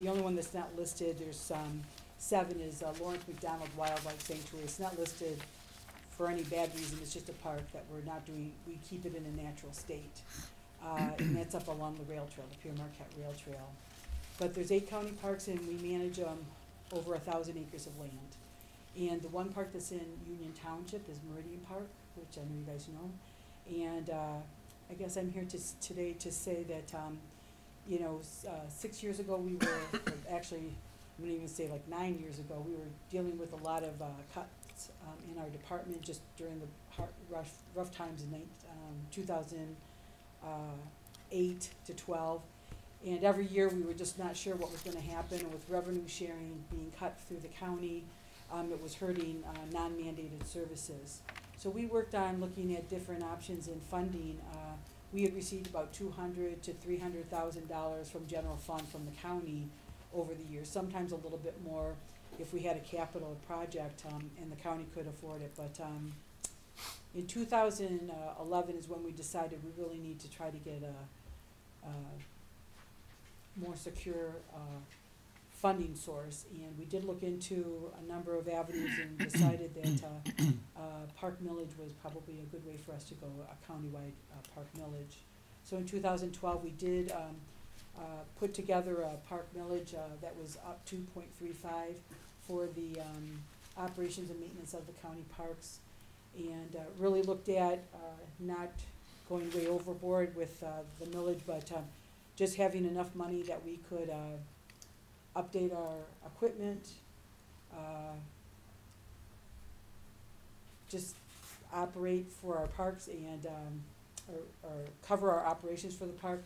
The only one that's not listed, there's 7, is Lawrence McDonald Wildlife Sanctuary. It's not listed for any bad reason. It's just a park that we're not doing. We keep it in a natural state, and that's up along the rail trail, the Pierre Marquette Rail Trail. But there's 8 county parks, and we manage over 1,000 acres of land. And the one park that's in Union Township is Meridian Park, which I know you guys know. And I guess I'm here today to say that 6 years ago we were, or actually, I'm gonna even say like 9 years ago, we were dealing with a lot of cuts in our department just during the rough times in 2008 to 12. And every year we were just not sure what was going to happen, and with revenue sharing being cut through the county, it was hurting non-mandated services. So we worked on looking at different options in funding. We had received about $200,000 to $300,000 from general fund from the county over the years, sometimes a little bit more if we had a capital project and the county could afford it. But in 2011 is when we decided we really need to try to get a more secure funding source, and we did look into a number of avenues and decided that park millage was probably a good way for us to go, a countywide park millage. So in 2012 we did put together a park millage that was up 2.35 for the operations and maintenance of the county parks, and really looked at not going way overboard with the millage, but just having enough money that we could update our equipment, just operate for our parks and or cover our operations for the park.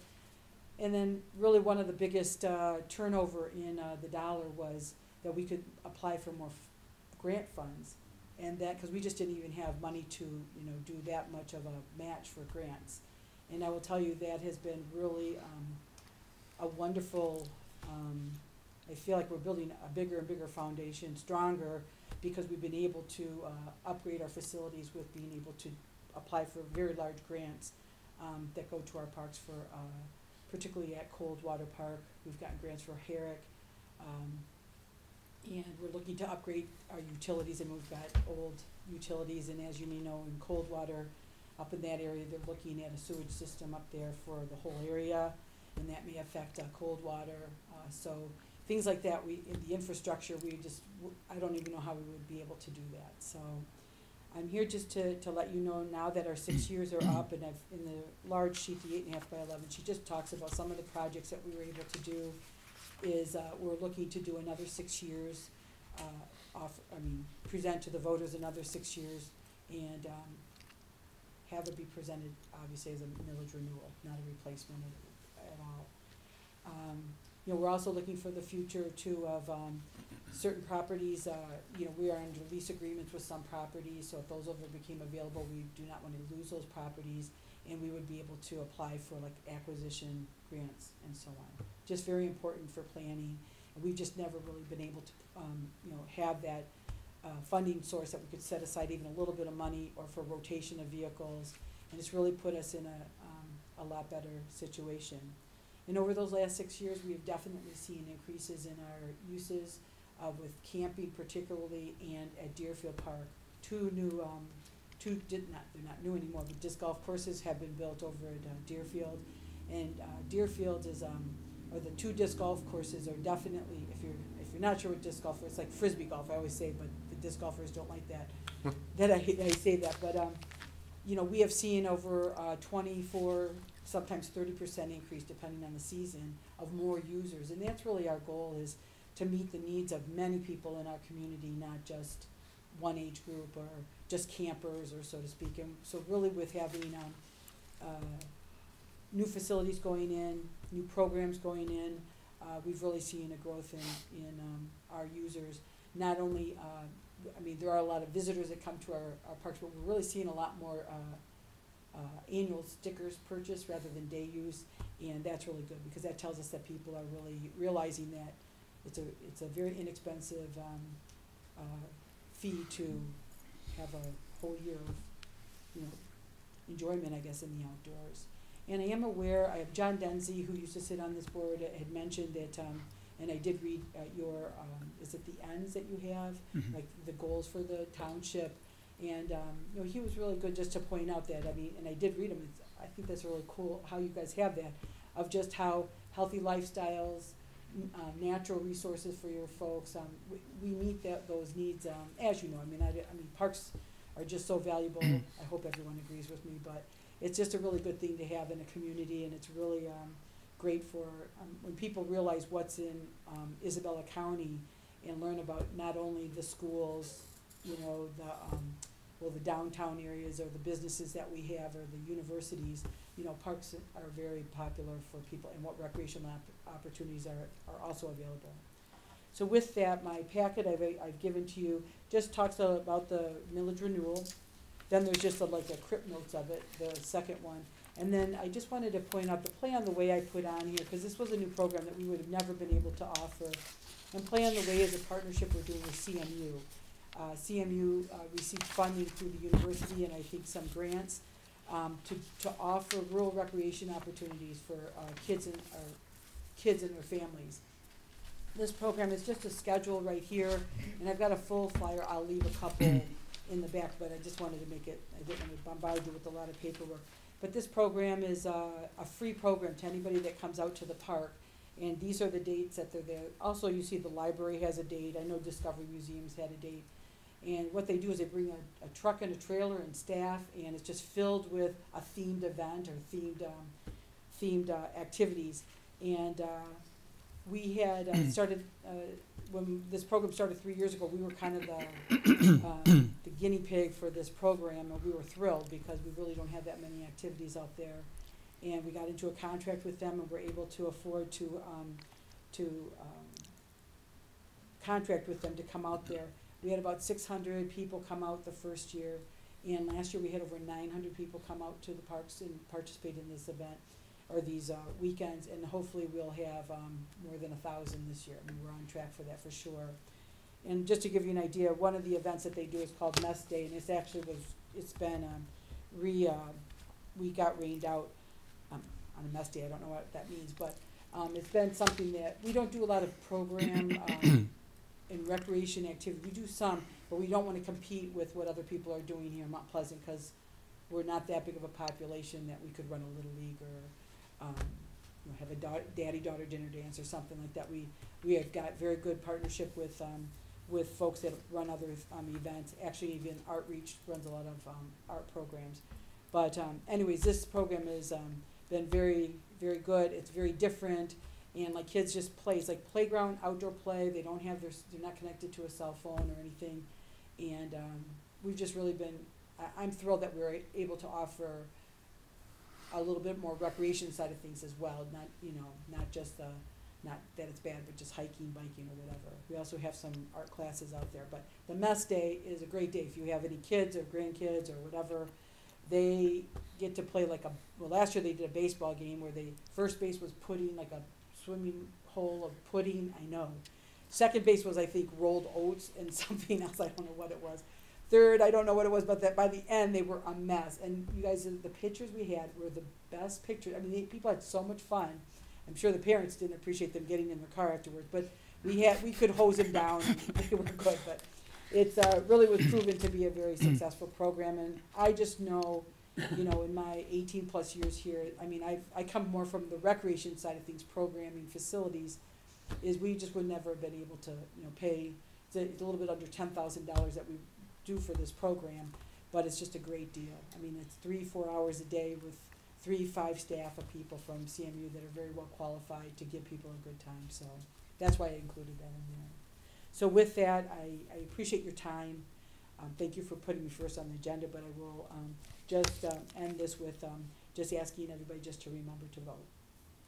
And then really one of the biggest turnover in the dollar was that we could apply for more grant funds, and that because we just didn't even have money to do that much of a match for grants. And I will tell you that has been really a wonderful, I feel like we're building a bigger and bigger foundation, stronger, because we've been able to upgrade our facilities with being able to apply for very large grants that go to our parks for, particularly at Coldwater Park. We've gotten grants for Herrick, and we're looking to upgrade our utilities, and we've got old utilities, and as you may know, in Coldwater, up in that area, they're looking at a sewage system up there for the whole area, and that may affect Coldwater. So things like that, in the infrastructure, I don't even know how we would be able to do that. So I'm here just to let you know now that our 6 years are up, and in the large sheet, the 8.5 by 11, she just talks about some of the projects that we were able to do. Is we're looking to do another 6 years, present to the voters another 6 years, and have it be presented obviously as a millage renewal, not a replacement at all. We're also looking for the future too of certain properties. We are under lease agreements with some properties, so if those ever became available, we do not want to lose those properties, and we would be able to apply for like acquisition grants and so on. Just very important for planning, and we've just never really been able to have that funding source that we could set aside even a little bit of money or for rotation of vehicles, and it's really put us in a lot better situation. And over those last 6 years, we've definitely seen increases in our uses with camping particularly, and at Deerfield Park. They're not new anymore, but disc golf courses have been built over at Deerfield. And Deerfield is, or the 2 disc golf courses are definitely, if you're not sure what disc golf is, it's like frisbee golf, I always say, but the disc golfers don't like that, that I say that. But, we have seen over 24, sometimes 30% increase, depending on the season, of more users. And that's really our goal, is to meet the needs of many people in our community, not just one age group or just campers, or so to speak. And so really with having new facilities going in, new programs going in, we've really seen a growth in our users. Not only, there are a lot of visitors that come to our parks, but we're really seeing a lot more annual stickers purchased rather than day use, and that's really good because that tells us that people are really realizing that it's a very inexpensive fee to have a whole year of enjoyment, I guess, in the outdoors. And I am aware, I have John Denzi, who used to sit on this board, had mentioned that And I did read your, is it the ends that you have, like the goals for the township? And, you know, he was really good just to point out that, I mean, and I did read them, I think that's really cool how you guys have that, of just how healthy lifestyles, natural resources for your folks, we meet those needs, as you know. I mean, parks are just so valuable. I hope everyone agrees with me, but it's just a really good thing to have in a community, and it's really great for when people realize what's in Isabella County and learn about not only the schools, you know, the downtown areas or the businesses that we have or the universities. You know, parks are very popular for people, and what recreational opportunities are also available. So with that, my packet I've given to you just talks about the millage renewal. Then there's just like a crib notes of it, the second one. And then I just wanted to point out the Play on the Way I put on here, because this was a new program that we would have never been able to offer. And Play on the Way is a partnership we're doing with CMU. CMU received funding through the university and I think some grants to offer rural recreation opportunities for kids and their families. This program is just a schedule right here, and I've got a full flyer. I'll leave a couple in the back, but I just wanted to make it, I didn't want to bombard you with a lot of paperwork. But this program is a free program to anybody that comes out to the park, and these are the dates that they're there. Also, you see the library has a date. I know Discovery Museums had a date. And what they do is they bring a truck and a trailer and staff, and it's just filled with a themed event or themed activities. And we had started, when this program started 3 years ago, we were kind of the guinea pig for this program, and we were thrilled because we really don't have that many activities out there. And we got into a contract with them and were able to afford to contract with them to come out there. We had about 600 people come out the first year, and last year we had over 900 people come out to the parks and participate in this event, or these weekends, and hopefully we'll have more than 1,000 this year. I mean, we're on track for that for sure. And just to give you an idea, one of the events that they do is called Mess Day, and it's been we got rained out on a mess day. I don't know what that means, but it's been something that we don't do a lot of program and recreation activity. We do some, but we don't want to compete with what other people are doing here in Mount Pleasant, because we're not that big of a population that we could run a little league or have a daddy-daughter dinner dance or something like that. We have got very good partnership with folks that run other events. Actually, even Outreach runs a lot of art programs. But anyways, this program has been very, very good. It's very different. And like kids just play. It's like playground, outdoor play. They don't have they're not connected to a cell phone or anything. And we've just really been, I'm thrilled that we're able to offer a little bit more recreation side of things as well. Not just not that it's bad, but just hiking, biking, or whatever. We also have some art classes out there. But the Mess Day is a great day. If you have any kids or grandkids or whatever, they get to play like last year they did a baseball game where first base was pudding, like a swimming hole of pudding, I know. Second base was, I think, rolled oats and something else, I don't know what it was. Third, I don't know what it was, but that by the end they were a mess. And you guys, the pictures we had were the best pictures. I mean, people had so much fun. I'm sure the parents didn't appreciate them getting in their car afterwards, but we could hose them down and they were good. But it really was proven to be a very successful program, and I just know, in my 18 plus years here, I mean, I come more from the recreation side of things, programming, facilities, is we just would never have been able to, pay, it's a little bit under $10,000 that we do for this program, but it's just a great deal. I mean, it's 3-4 hours a day with 3-5 staff of people from CMU that are very well qualified to give people a good time, so that's why I included that in there. So with that, I appreciate your time. Thank you for putting me first on the agenda, but I will just end this with just asking everybody just to remember to vote.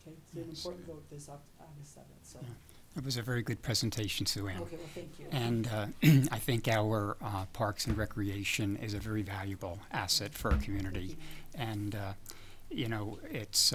Okay, it's an important vote this August 7th. So. Yeah. It was a very good presentation, Sue Ann. Okay, well, thank you. And I think our Parks and Recreation is a very valuable asset for our community. And you know, it's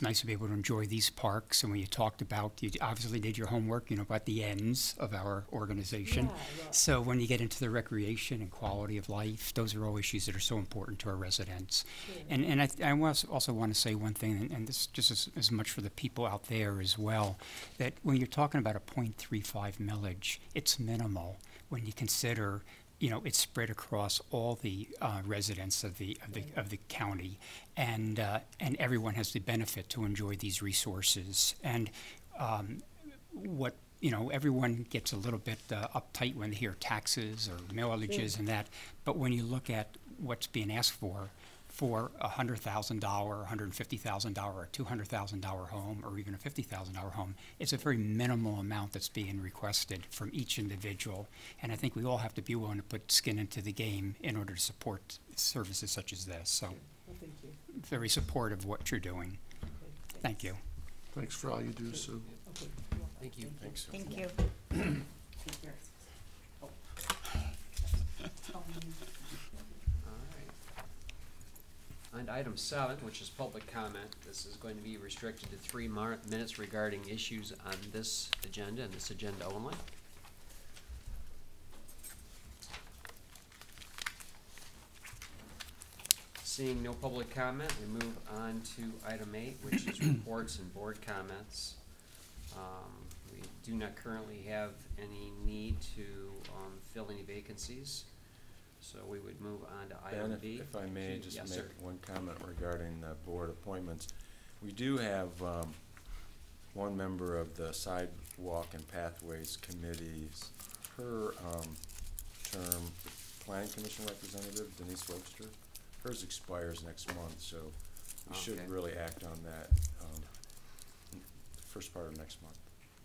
nice to be able to enjoy these parks. And when you talked about, you obviously did your homework, you know, about the ends of our organization. Yeah. So when you get into the recreation and quality of life, those are all issues that are so important to our residents. Sure. And I also want to say one thing, and this just as much for the people out there as well, that when you're talking about a 0.35 millage, it's minimal when you consider, you know, it's spread across all the residents of the county, and everyone has the benefit to enjoy these resources. And what, you know, everyone gets a little bit uptight when they hear taxes or millages and that, but when you look at what's being asked for a $100,000, $150,000, or $200,000 home, or even a $50,000 home, it's a very minimal amount that's being requested from each individual. And I think we all have to be willing to put skin into the game in order to support services such as this. So, Well, thank you. very supportive of what you're doing. Okay, Thank you. Thanks for all you do, Sue. Okay. Thank you. Thanks. Thank you. Take care. Oh. All right. On to item 7, which is public comment. This is going to be restricted to 3 minutes regarding issues on this agenda and this agenda only. Seeing no public comment, we move on to item 8, which is reports and board comments. We do not currently have any need to fill any vacancies, so we would move on to item Ben, B. if I may just Yes, make sir. one comment regarding board appointments. We do have one member of the Sidewalk and Pathways Committee's, her term, the Planning Commission representative, Denise Webster, hers expires next month, so we should Okay. really act on that first part of next month.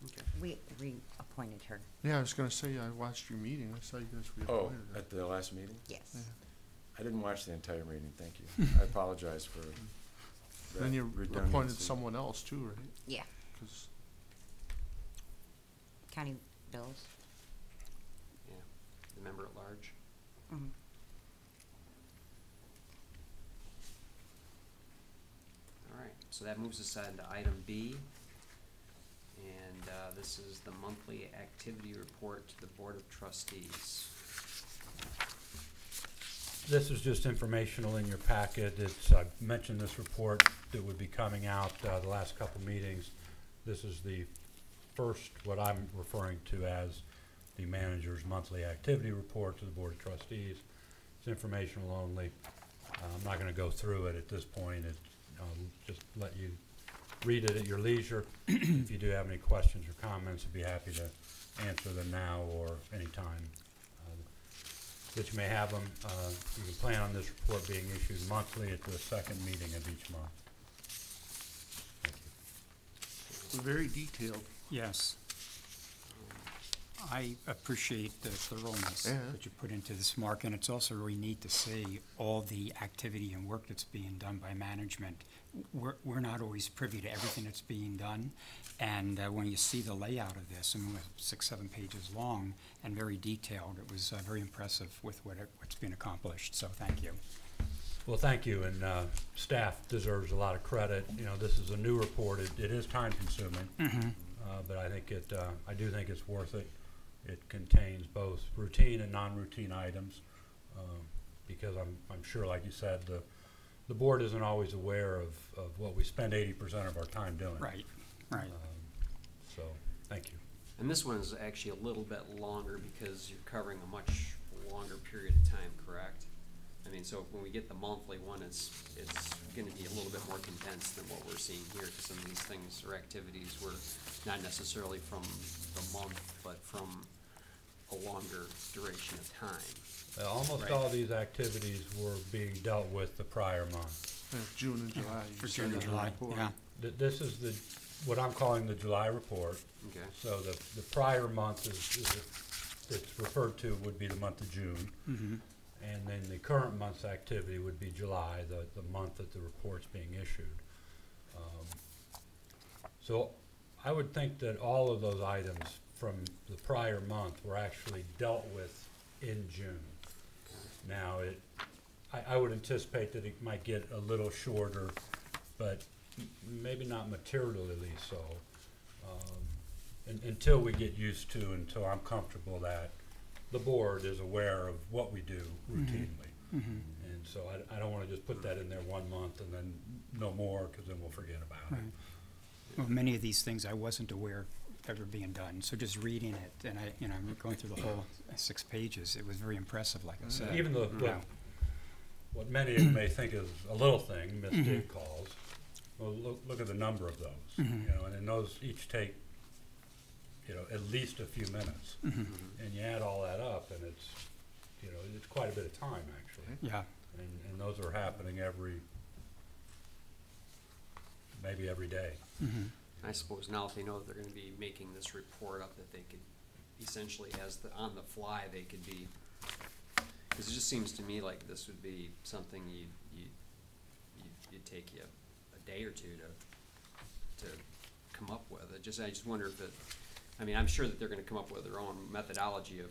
Okay. We reappointed her. Yeah, I was gonna say, I watched your meeting, I saw you guys Oh, reappointed her. at the last meeting? Yes. Yeah. I didn't watch the entire meeting, thank you. I apologize for that Then you appointed redundancy. someone else too, right? Yeah. 'Cause County bills. Yeah, the member at large. Mm-hmm. All right, so that moves us on to item B. And this is the monthly activity report to the Board of Trustees. This is just informational in your packet. I've mentioned this report that would be coming out the last couple meetings. This is the first, what I'm referring to as the manager's monthly activity report to the Board of Trustees. It's informational only. I'm not going to go through it at this point. I'll just let you read it at your leisure. If you do have any questions or comments, I'd be happy to answer them now or anytime that you may have them. You can plan on this report being issued monthly at the second meeting of each month. Thank you. very detailed. Yes. I appreciate the thoroughness Yeah. that you put into this, Mark, and it's also really neat to see all the activity and work that's being done by management. We're not always privy to everything that's being done, and when you see the layout of this, I mean, it's 6-7 pages long and very detailed, it was very impressive with what's being accomplished, so thank you. Well, thank you, and staff deserves a lot of credit. You know, this is a new report. It is time consuming, but I think I do think it's worth it. It contains both routine and non-routine items, because I'm sure, like you said, the board isn't always aware of what we spend 80% of our time doing. Right, right. So, thank you. And this one is actually a little bit longer because you're covering a much longer period of time, correct? I mean, so when we get the monthly one, it's gonna be a little bit more condensed than what we're seeing here, because some of these things or activities were not necessarily from the month, but from a longer duration of time. Almost Right. all of these activities were being dealt with the prior month. June and July. you For said June and in the July, report. yeah. This is what I'm calling the July report. Okay. So the prior month it's referred to would be the month of June. Mm-hmm. And then the current month's activity would be July, the month that the report's being issued. So I would think that all of those items from the prior month were actually dealt with in June. Now, I would anticipate that it might get a little shorter, but maybe not materially so. Until we get used to, until I'm comfortable that the board is aware of what we do routinely. Mhm. And so I don't wanna just put that in there 1 month and then no more, cause then we'll forget about it. Right. Well, many of these things I wasn't aware ever being done, so just reading it, and I'm going through the whole 6 pages, it was very impressive, like I said. Even though, Yeah. what many of you may think is a little thing, missed dig calls, well, look at the number of those, Mhm. and then those each take, at least a few minutes. And you add all that up, and it's quite a bit of time, actually. Yeah, And those are happening maybe every day. I suppose now if they know that they're gonna be making this report up, that they could essentially, on the fly, they could be, cause it just seems to me like this would be something you'd take you a day or two to come up with. I just wonder if it, I'm sure that they're gonna come up with their own methodology of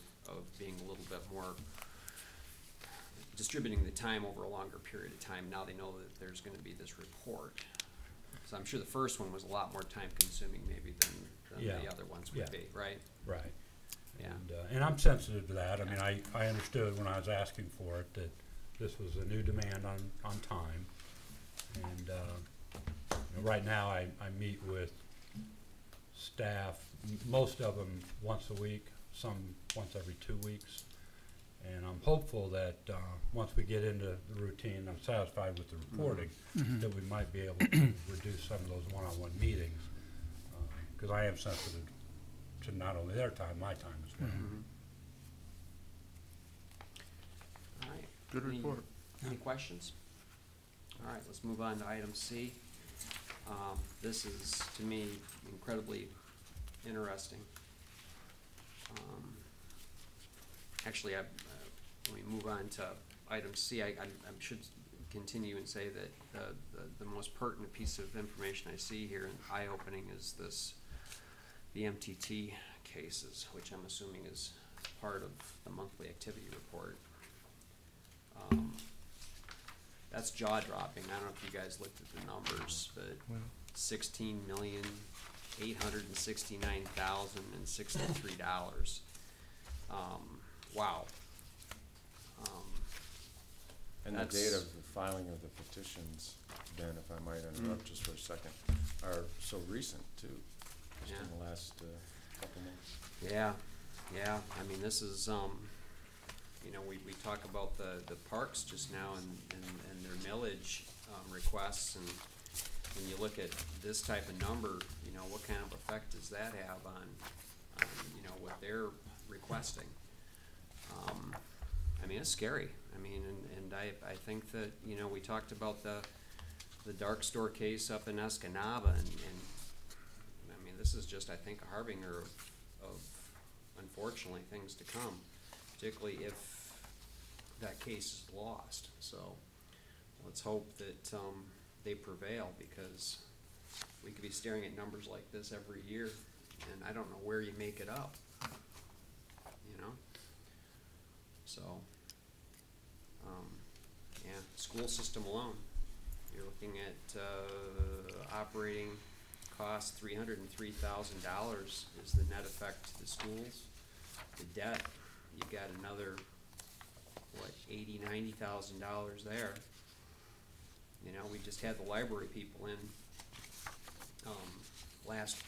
being a little bit more, distributing the time over a longer period of time. Now they know that there's gonna be this report. So I'm sure the first one was a lot more time consuming maybe than Yeah. the other ones would Yeah. be, right? Right. Yeah. And I'm sensitive to that. I understood when I was asking for it that this was a new demand on time. And, right now I meet with staff, most of them once a week, some once every 2 weeks. And I'm hopeful that, once we get into the routine, I'm satisfied with the reporting, that we might be able to reduce some of those one-on-one meetings. Cause I am sensitive to not only their time, my time as well. All right. Good report. Any questions? All right, let's move on to item C. This is, to me, incredibly interesting. Actually, when we move on to item C, I should continue and say that the most pertinent piece of information I see here and eye-opening is the MTT cases, which I'm assuming is part of the monthly activity report. That's jaw-dropping. I don't know if you guys looked at the numbers, but Well, 16,869,063 dollars. Wow. And the That's- date of the filing of the petitions, Ben, if I might interrupt just for a second, are so recent too, just Yeah. in the last couple months. Yeah, this is, we talk about the parks just now and their millage, requests, and when you look at this type of number, what kind of effect does that have on what they're requesting? It's scary, and I think that, we talked about the dark store case up in Escanaba, and this is just, I think, a harbinger of unfortunately things to come, particularly if that case is lost. So let's hope that they prevail, because we could be staring at numbers like this every year, and I don't know where you make it up, So, school system alone, you're looking at operating costs, $303,000 is the net effect to the schools. The debt, you've got another, $80,000-$90,000 there. We just had the library people in last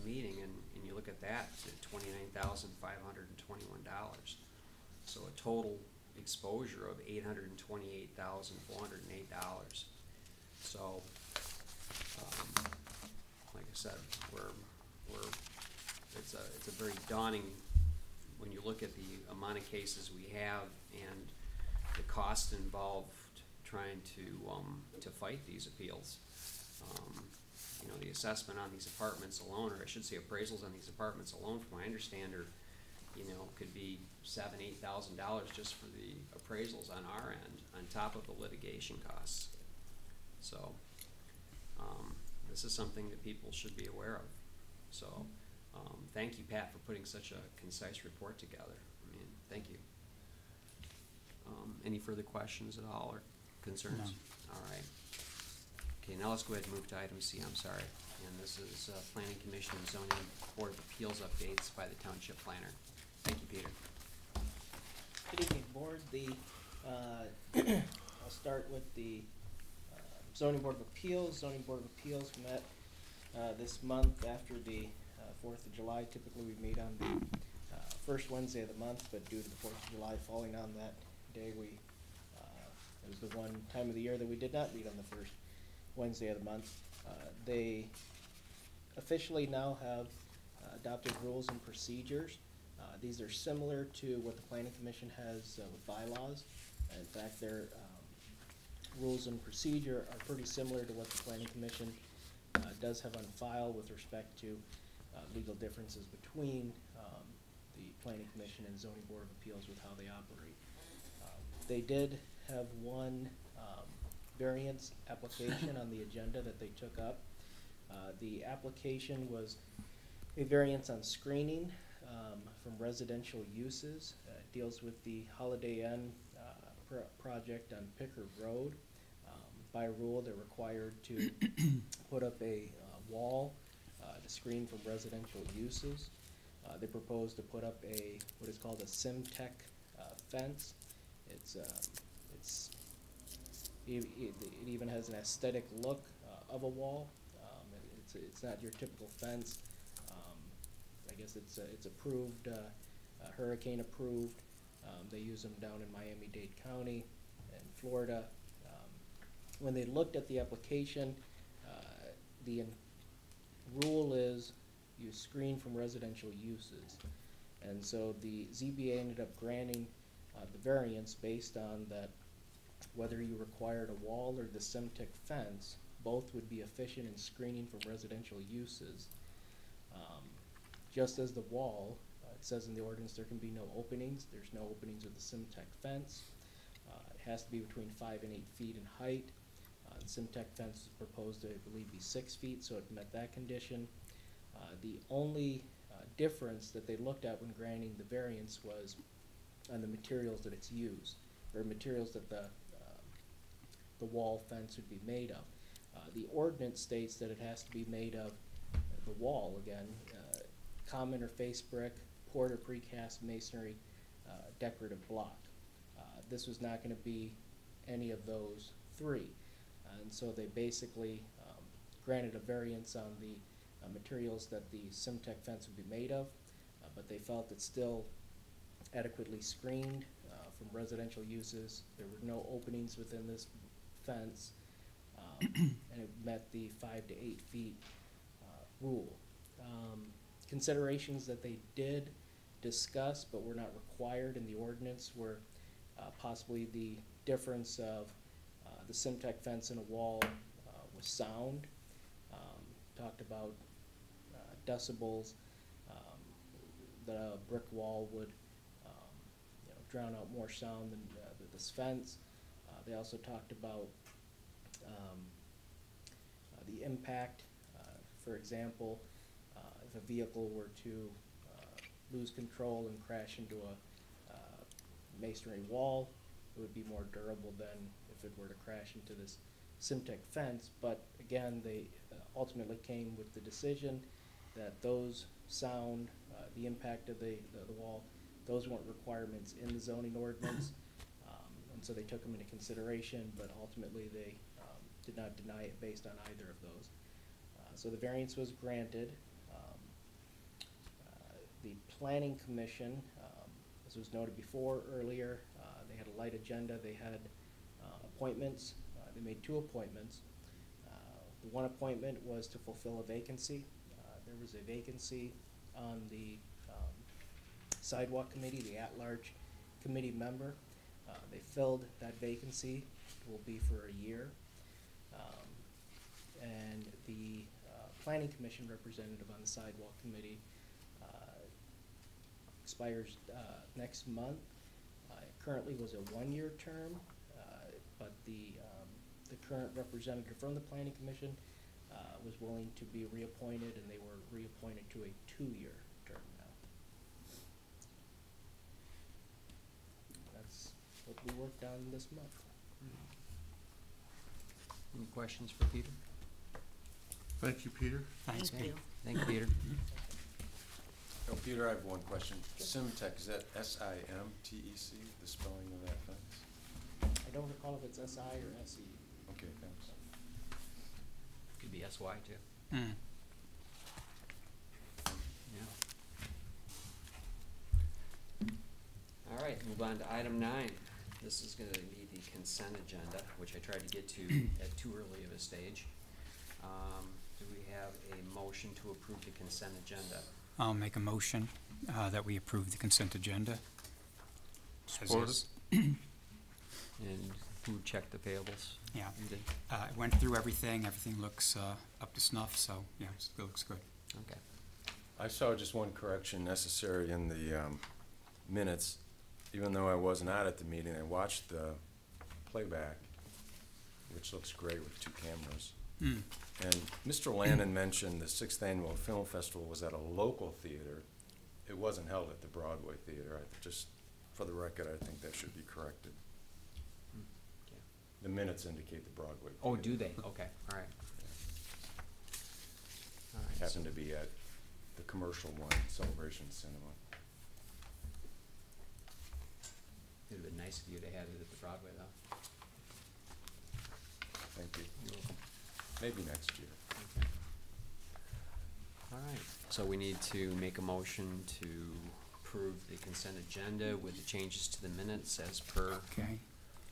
meeting, and you look at that, it's $29,521. So a total exposure of $828,408. So, like I said, it's a very daunting, when you look at the amount of cases we have and the cost involved trying to fight these appeals. The assessment on these apartments alone, or I should say appraisals on these apartments alone, from what I understand, are, could be $7,000-8,000 just for the appraisals on our end, on top of the litigation costs. So, this is something that people should be aware of. So, thank you, Pat, for putting such a concise report together. Thank you. Any further questions at all or concerns? All right. Okay, now let's go ahead and move to item C, I'm sorry. And this is Planning Commission and Zoning Board of Appeals updates by the Township Planner. Thank you, Peter. Good evening, Board. I'll start with the Zoning Board of Appeals. Zoning Board of Appeals met this month after the 4th of July. Typically, we meet on the first Wednesday of the month, but due to the 4th of July falling on that day, it was the one time of the year that we did not meet on the first Wednesday of the month. They officially now have adopted rules and procedures. These are similar to what the Planning Commission has with bylaws. In fact, their rules and procedure are pretty similar to what the Planning Commission does have on file with respect to legal differences between the Planning Commission and Zoning Board of Appeals with how they operate. They did have one variance application on the agenda that they took up. The application was a variance on screening from residential uses. It deals with the Holiday Inn project on Pickard Road. By rule, they're required to put up a wall to screen from residential uses. They propose to put up what is called a Simtech fence. It even has an aesthetic look of a wall. It's not your typical fence. I guess it's approved, hurricane approved. They use them down in Miami-Dade County and Florida. When they looked at the application, the rule is you screen from residential uses. And so the ZBA ended up granting the variance based on that whether you required a wall or the Simtech fence, both would be efficient in screening from residential uses. Just as the wall, it says in the ordinance there can be no openings. There's no openings with the Simtech fence. It has to be between 5 and 8 feet in height. The Simtech fence is proposed to, I believe, be 6 feet, so it met that condition. The only difference that they looked at when granting the variance was on the materials that it's used, or materials that the wall fence would be made of. The ordinance states that it has to be made of the wall, again, common or face brick, poured or precast masonry, decorative block. This was not going to be any of those three. And so they basically granted a variance on the materials that the Simtech fence would be made of, but they felt it's still adequately screened from residential uses. There were no openings within this fence, and it met the 5 to 8 feet rule. Considerations that they did discuss but were not required in the ordinance were possibly the difference of the Simtech fence and a wall with sound. Talked about decibels. The brick wall would drown out more sound than this fence. They also talked about the impact. For example, if a vehicle were to lose control and crash into a masonry wall, it would be more durable than if it were to crash into this Simtech fence. But again, they ultimately came with the decision that those sound, the impact of the wall, those weren't requirements in the zoning ordinance. And so they took them into consideration, but ultimately they did not deny it based on either of those. So the variance was granted. The Planning Commission, as was noted before earlier, they had a light agenda. They had appointments. They made 2 appointments. The one appointment was to fulfill a vacancy. There was a vacancy on the Sidewalk Committee, the at-large committee member. They filled that vacancy. It will be for a year. And the Planning Commission representative on the Sidewalk Committee expires next month. It currently was a 1-year term, but the current representative from the Planning Commission was willing to be reappointed, and they were reappointed to a 2-year term now. That's what we work done this month. Any questions for Peter? Thank you, Peter. Thanks, Thank Pete. you. Thank you, Peter. Oh, Peter, I have one question. Simtech, is that S-I-M-T-E-C, the spelling of that fence? I don't recall if it's SI or SE. Okay, thanks. Could be SY too. Mm. Yeah. All right, move on to item 9. This is gonna be the consent agenda, which I tried to get to at too early of a stage. Do we have a motion to approve the consent agenda? I'll make a motion that we approve the consent agenda. as Support is. And who checked the payables? Yeah. You did? I went through everything. Everything looks up to snuff, so yeah, it looks good. Okay. I saw just one correction necessary in the minutes. Even though I was not at the meeting, I watched the playback, which looks great with 2 cameras. Mm. And Mr. Lannon mentioned the 6th Annual Film Festival was at a local theater. It wasn't held at the Broadway Theater. Just for the record, I think that should be corrected. Okay. The minutes indicate the Broadway Theater. Oh, do they? Okay, all right. All right. so- Happened to be at the commercial one, Celebration Cinema. It'd have been nice if you'd have had it at the Broadway, though. Thank you. You're welcome. Maybe next year. Okay. All right, so we need to make a motion to approve the consent agenda with the changes to the minutes as per Okay.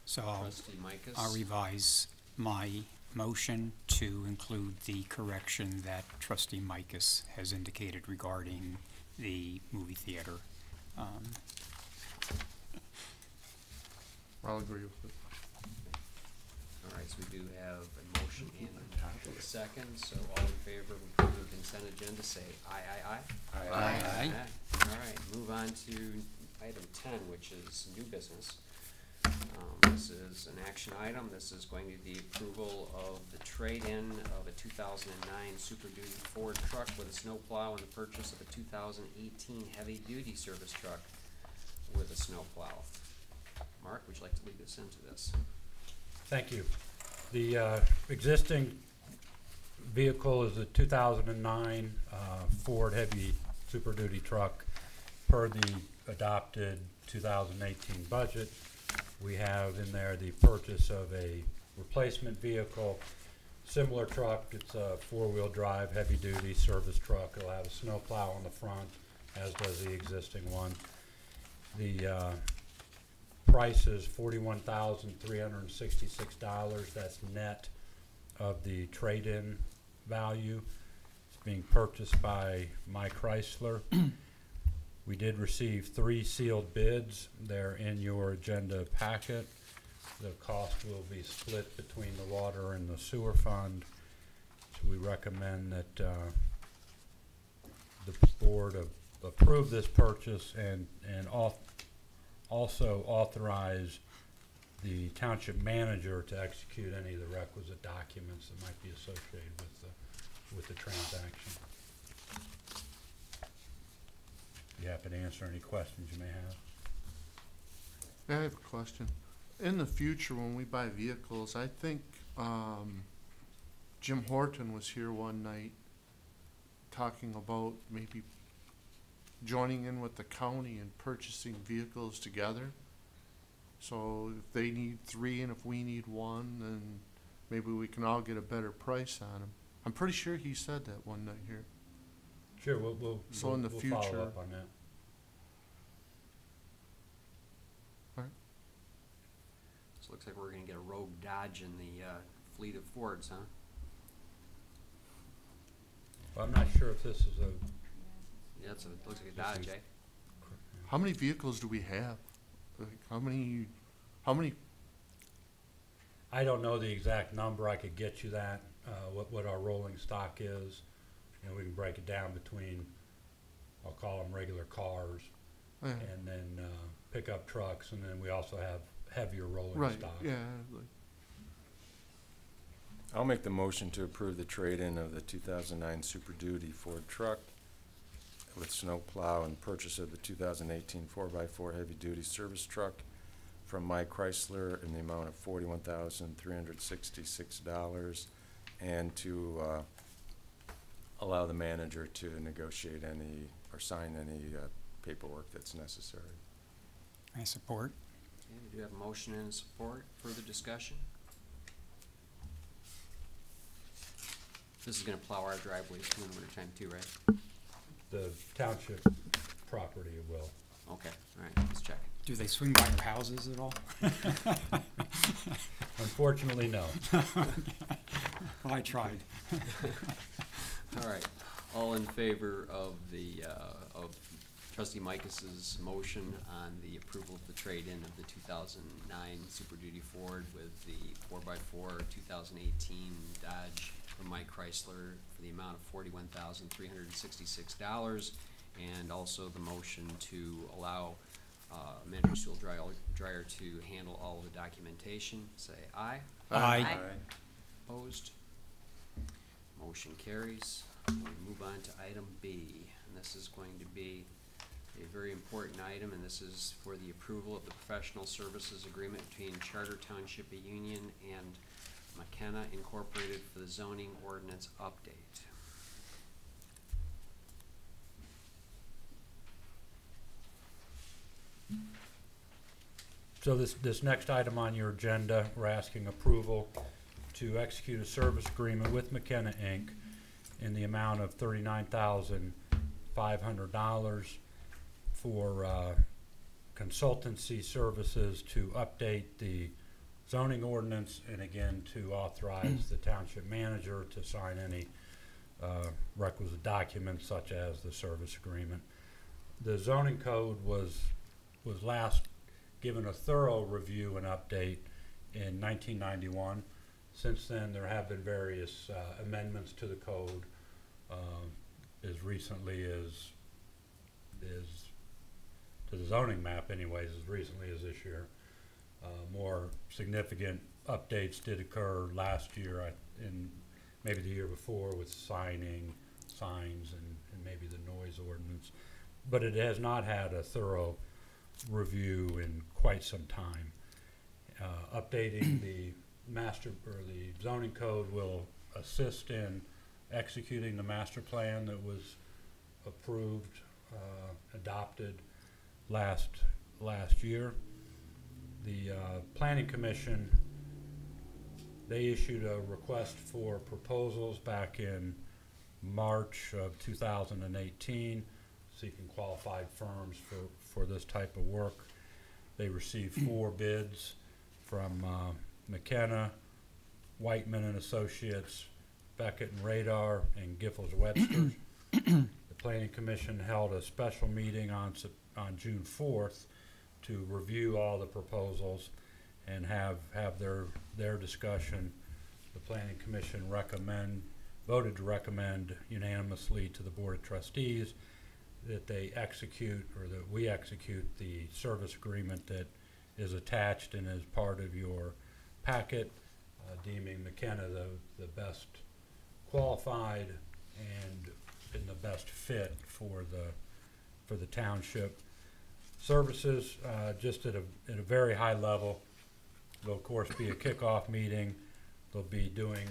So trustee Micus. I'll revise my motion to include the correction that trustee Micus has indicated regarding the movie theater. I'll agree with it. All right, so we do have a motion and a second, so all in favor of approving the consent agenda, say aye, aye, aye. Aye. All right, move on to item 10, which is new business. This is an action item. This is going to be approval of the trade-in of a 2009 Super Duty Ford truck with a snowplow and the purchase of a 2018 heavy-duty service truck with a snowplow. Mark, would you like to lead us into this? Thank you. The existing vehicle is a 2009 Ford Heavy Super Duty truck. Per the adopted 2018 budget, we have in there the purchase of a replacement vehicle, similar truck. It's a 4-wheel drive, heavy-duty service truck. It'll have a snowplow on the front, as does the existing one. The price is $41,366. That's net of the trade-in value. It's being purchased by My Chrysler. We did receive 3 sealed bids. They're in your agenda packet. The cost will be split between the water and the sewer fund. So we recommend that the board approve this purchase and also authorize the township manager to execute any of the requisite documents that might be associated with the transaction. Be happy to answer any questions you may have. I have a question. In the future, when we buy vehicles, I think Jim Horton was here one night talking about maybe joining in with the county and purchasing vehicles together. So if they need 3 and if we need 1, then maybe we can all get a better price on them. I'm pretty sure he said that one night here. Sure, we'll So in the we'll future- follow up on that. So it looks like we're gonna get a Rogue Dodge in the fleet of Fords, huh? Well, I'm not sure if this is a, Yeah, it looks like a Dodge, eh? How many vehicles do we have? Like, how many, I don't know the exact number. I could get you that, what our rolling stock is. And we can break it down between, I'll call them regular cars, yeah, and then pickup trucks, and then we also have heavier rolling right, stock. yeah, like, I'll make the motion to approve the trade-in of the 2009 Super Duty Ford truck with snow plow and purchase of the 2018 4x4 heavy-duty service truck from Mike Chrysler in the amount of $41,366, and to allow the manager to negotiate any or sign any paperwork that's necessary. I support. Okay, we do have a motion and support. Further discussion? This is gonna plow our driveways too in the winter time too, right? The township property will. Okay, all right, let's check. Do they swing by your houses at all? Unfortunately, no. Well, I tried. All right, all in favor of the, of trustee Micus's motion on the approval of the trade-in of the 2009 Super Duty Ford with the 4x4 2018 Dodge from Mike Chrysler for the amount of $41,366, and also the motion to allow Manager Sewell Dryer to handle all of the documentation, say aye. Aye. Opposed? Motion carries. We move on to item B, and this is going to be a very important item, and this is for the approval of the professional services agreement between Charter Township Union and McKenna Incorporated for the zoning ordinance update. So this next item on your agenda, we're asking approval to execute a service agreement with McKenna Inc. in the amount of $39,500 for consultancy services to update the zoning ordinance, and again to authorize the township manager to sign any requisite documents such as the service agreement. The zoning code was last given a thorough review and update in 1991. Since then, there have been various amendments to the code as recently as to the zoning map anyways, as recently as this year. More significant updates did occur last year and maybe the year before with signs and maybe the noise ordinance. But it has not had a thorough review in quite some time. Updating the the zoning code will assist in executing the master plan that was approved, adopted last year. The Planning Commission, they issued a request for proposals back in March of 2018, seeking qualified firms for this type of work. They received 4 bids from McKenna, Whiteman and Associates, Beckett and Radar, and Giffords Webster. The Planning Commission held a special meeting on June 4th to review all the proposals and have their discussion. The Planning Commission voted to recommend unanimously to the Board of Trustees that they execute, or that we execute, the service agreement that is attached and is part of your packet, deeming McKenna the best qualified and the best fit for the township. Services, just at a very high level, there'll of course be a kickoff meeting. They'll be doing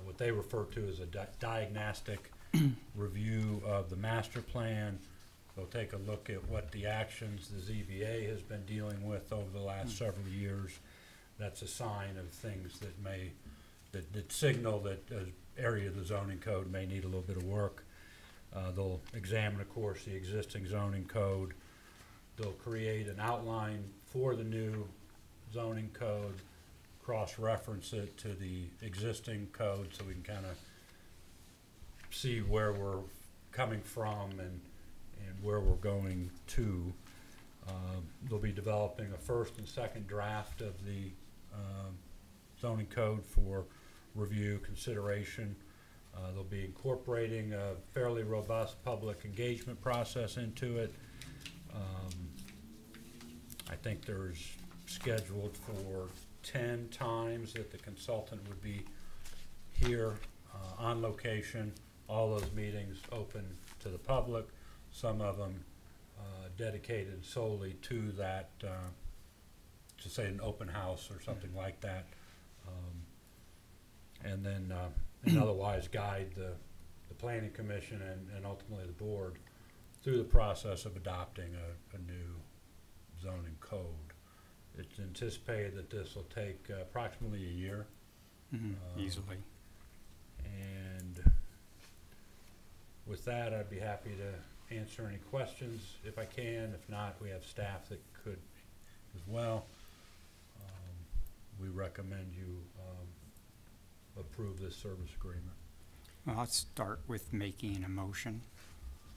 what they refer to as a diagnostic review of the master plan. They'll take a look at what the actions the ZBA has been dealing with over the last several years. That's a sign of things that signal that an area of the zoning code may need a little bit of work. They'll examine, of course, the existing zoning code. They'll create an outline for the new zoning code, cross-reference it to the existing code so we can kind of see where we're coming from and where we're going to. They'll be developing a first and second draft of the zoning code for review consideration. They'll be incorporating a fairly robust public engagement process into it. I think there's scheduled for 10 times that the consultant would be here on location. All those meetings open to the public, some of them dedicated solely to that to say an open house or something like that. And then, and otherwise guide the planning commission and ultimately the board through the process of adopting a new zoning code. It's anticipated that this will take approximately a year. Easily. And with that, I'd be happy to answer any questions if I can. If not, we have staff that could as well. We recommend you approve this service agreement. Well, let's start with making a motion,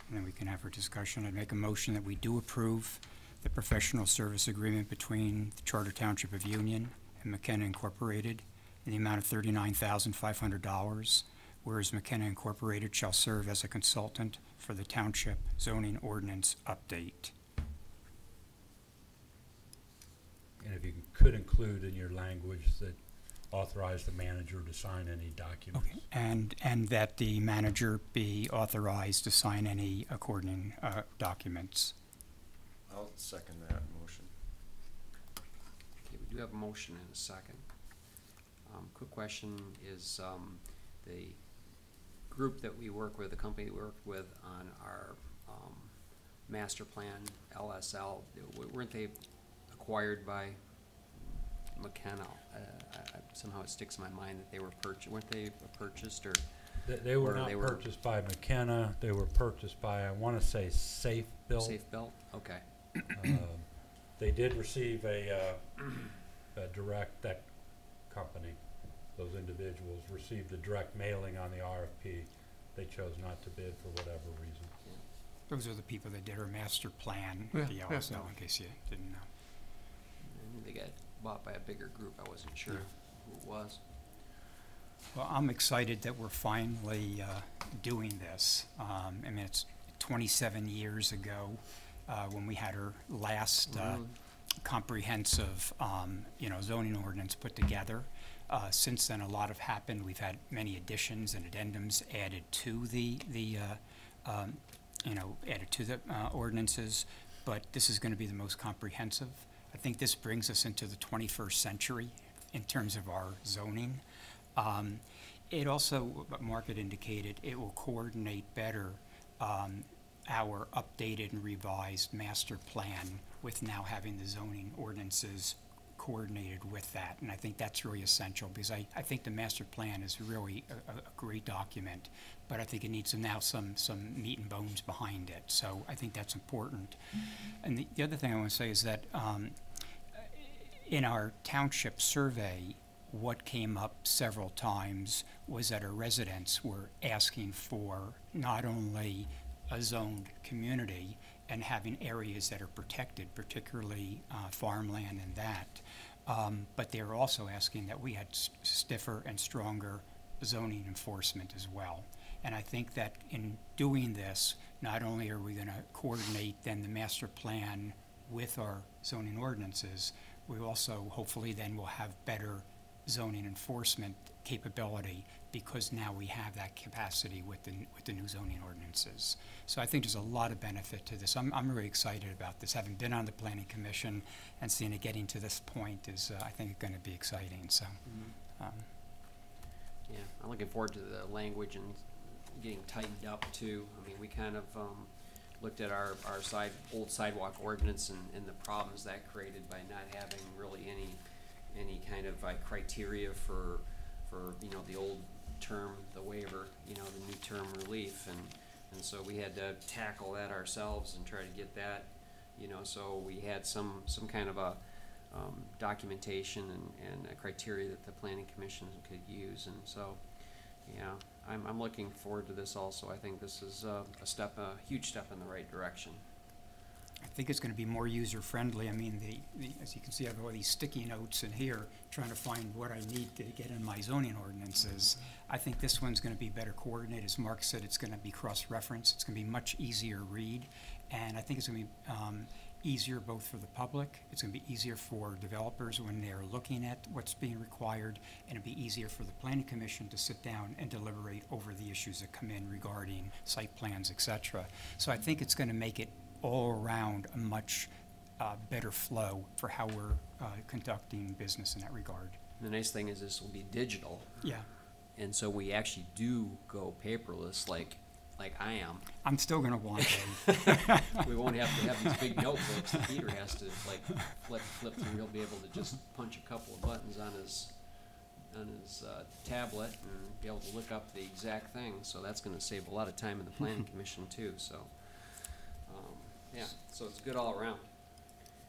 and then we can have our discussion. I'd make a motion that we do approve the professional service agreement between the Charter Township of Union and McKenna Incorporated in the amount of $39,500, whereas McKenna Incorporated shall serve as a consultant for the Township zoning ordinance update. And if you could include in your language that authorize the manager to sign any documents. Okay. And that the manager be authorized to sign any according documents. I'll second that motion. Okay, we do have a motion and a second. Quick question is, the group that we work with, the company we work with on our master plan, LSL, weren't they acquired by McKenna? Somehow it sticks in my mind that they were weren't they purchased, or? They were not purchased by McKenna. They were purchased by, I want to say, Safe Built. Safe Built, okay. They did receive a direct, that company, those individuals received a direct mailing on the RFP. They chose not to bid for whatever reason. Those are the people that did our master plan, Yeah, the yeah. LSL, in case you didn't know. I knew they got bought by a bigger group. I wasn't sure who it was. Well, I'm excited that we're finally doing this. I mean, it's 27 years ago when we had our last comprehensive, zoning ordinance put together. Since then, a lot have happened. We've had many additions and addendums added to the ordinances, but this is going to be the most comprehensive. I think this brings us into the 21st century in terms of our zoning. It also, what Mark had indicated, it will coordinate better our updated and revised master plan with now having the zoning ordinances coordinated with that. And I think that's really essential, because I think the master plan is really a great document, but I think it needs some meat and bones behind it. So I think that's important. And the other thing I want to say is that in our township survey, what came up several times was that our residents were asking for not only a zoned community and having areas that are protected, particularly farmland and that, but they were also asking that we had stiffer and stronger zoning enforcement as well. And I think that in doing this, not only are we going to coordinate then the master plan with our zoning ordinances, we also hopefully then will have better zoning enforcement capability, because now we have that capacity with the new zoning ordinances. So I think there's a lot of benefit to this. I'm really excited about this. Having been on the planning commission and seeing it getting to this point is, I think, going to be exciting. So, Yeah, I'm looking forward to the language and getting tightened up too. I mean, we kind of looked at our old sidewalk ordinance and the problems that created by not having really any kind of criteria for the old term, the waiver, the new term relief, and so we had to tackle that ourselves and try to get that, so we had some kind of a documentation and a criteria that the planning commission could use, and so I'm looking forward to this also. I think this is a huge step in the right direction. I think it's going to be more user-friendly. I mean, as you can see, I have all these sticky notes in here trying to find what I need to get in my zoning ordinances. I think this one's going to be better coordinated. As Mark said, it's going to be cross-referenced. It's going to be much easier to read. And I think it's going to be easier both for the public. It's going to be easier for developers when they're looking at what's being required. And it'll be easier for the planning commission to sit down and deliberate over the issues that come in regarding site plans, et cetera. So I think it's going to make it all around a much better flow for how we're conducting business in that regard. The nice thing is this will be digital, Yeah, and so we actually do go paperless, like I am. I'm still gonna want a, We won't have to have these big notebooks that Peter has to like flip through. He'll be able to just punch a couple of buttons on his tablet and be able to look up the exact thing. So that's going to save a lot of time in the planning commission too. So yeah, so it's good all around.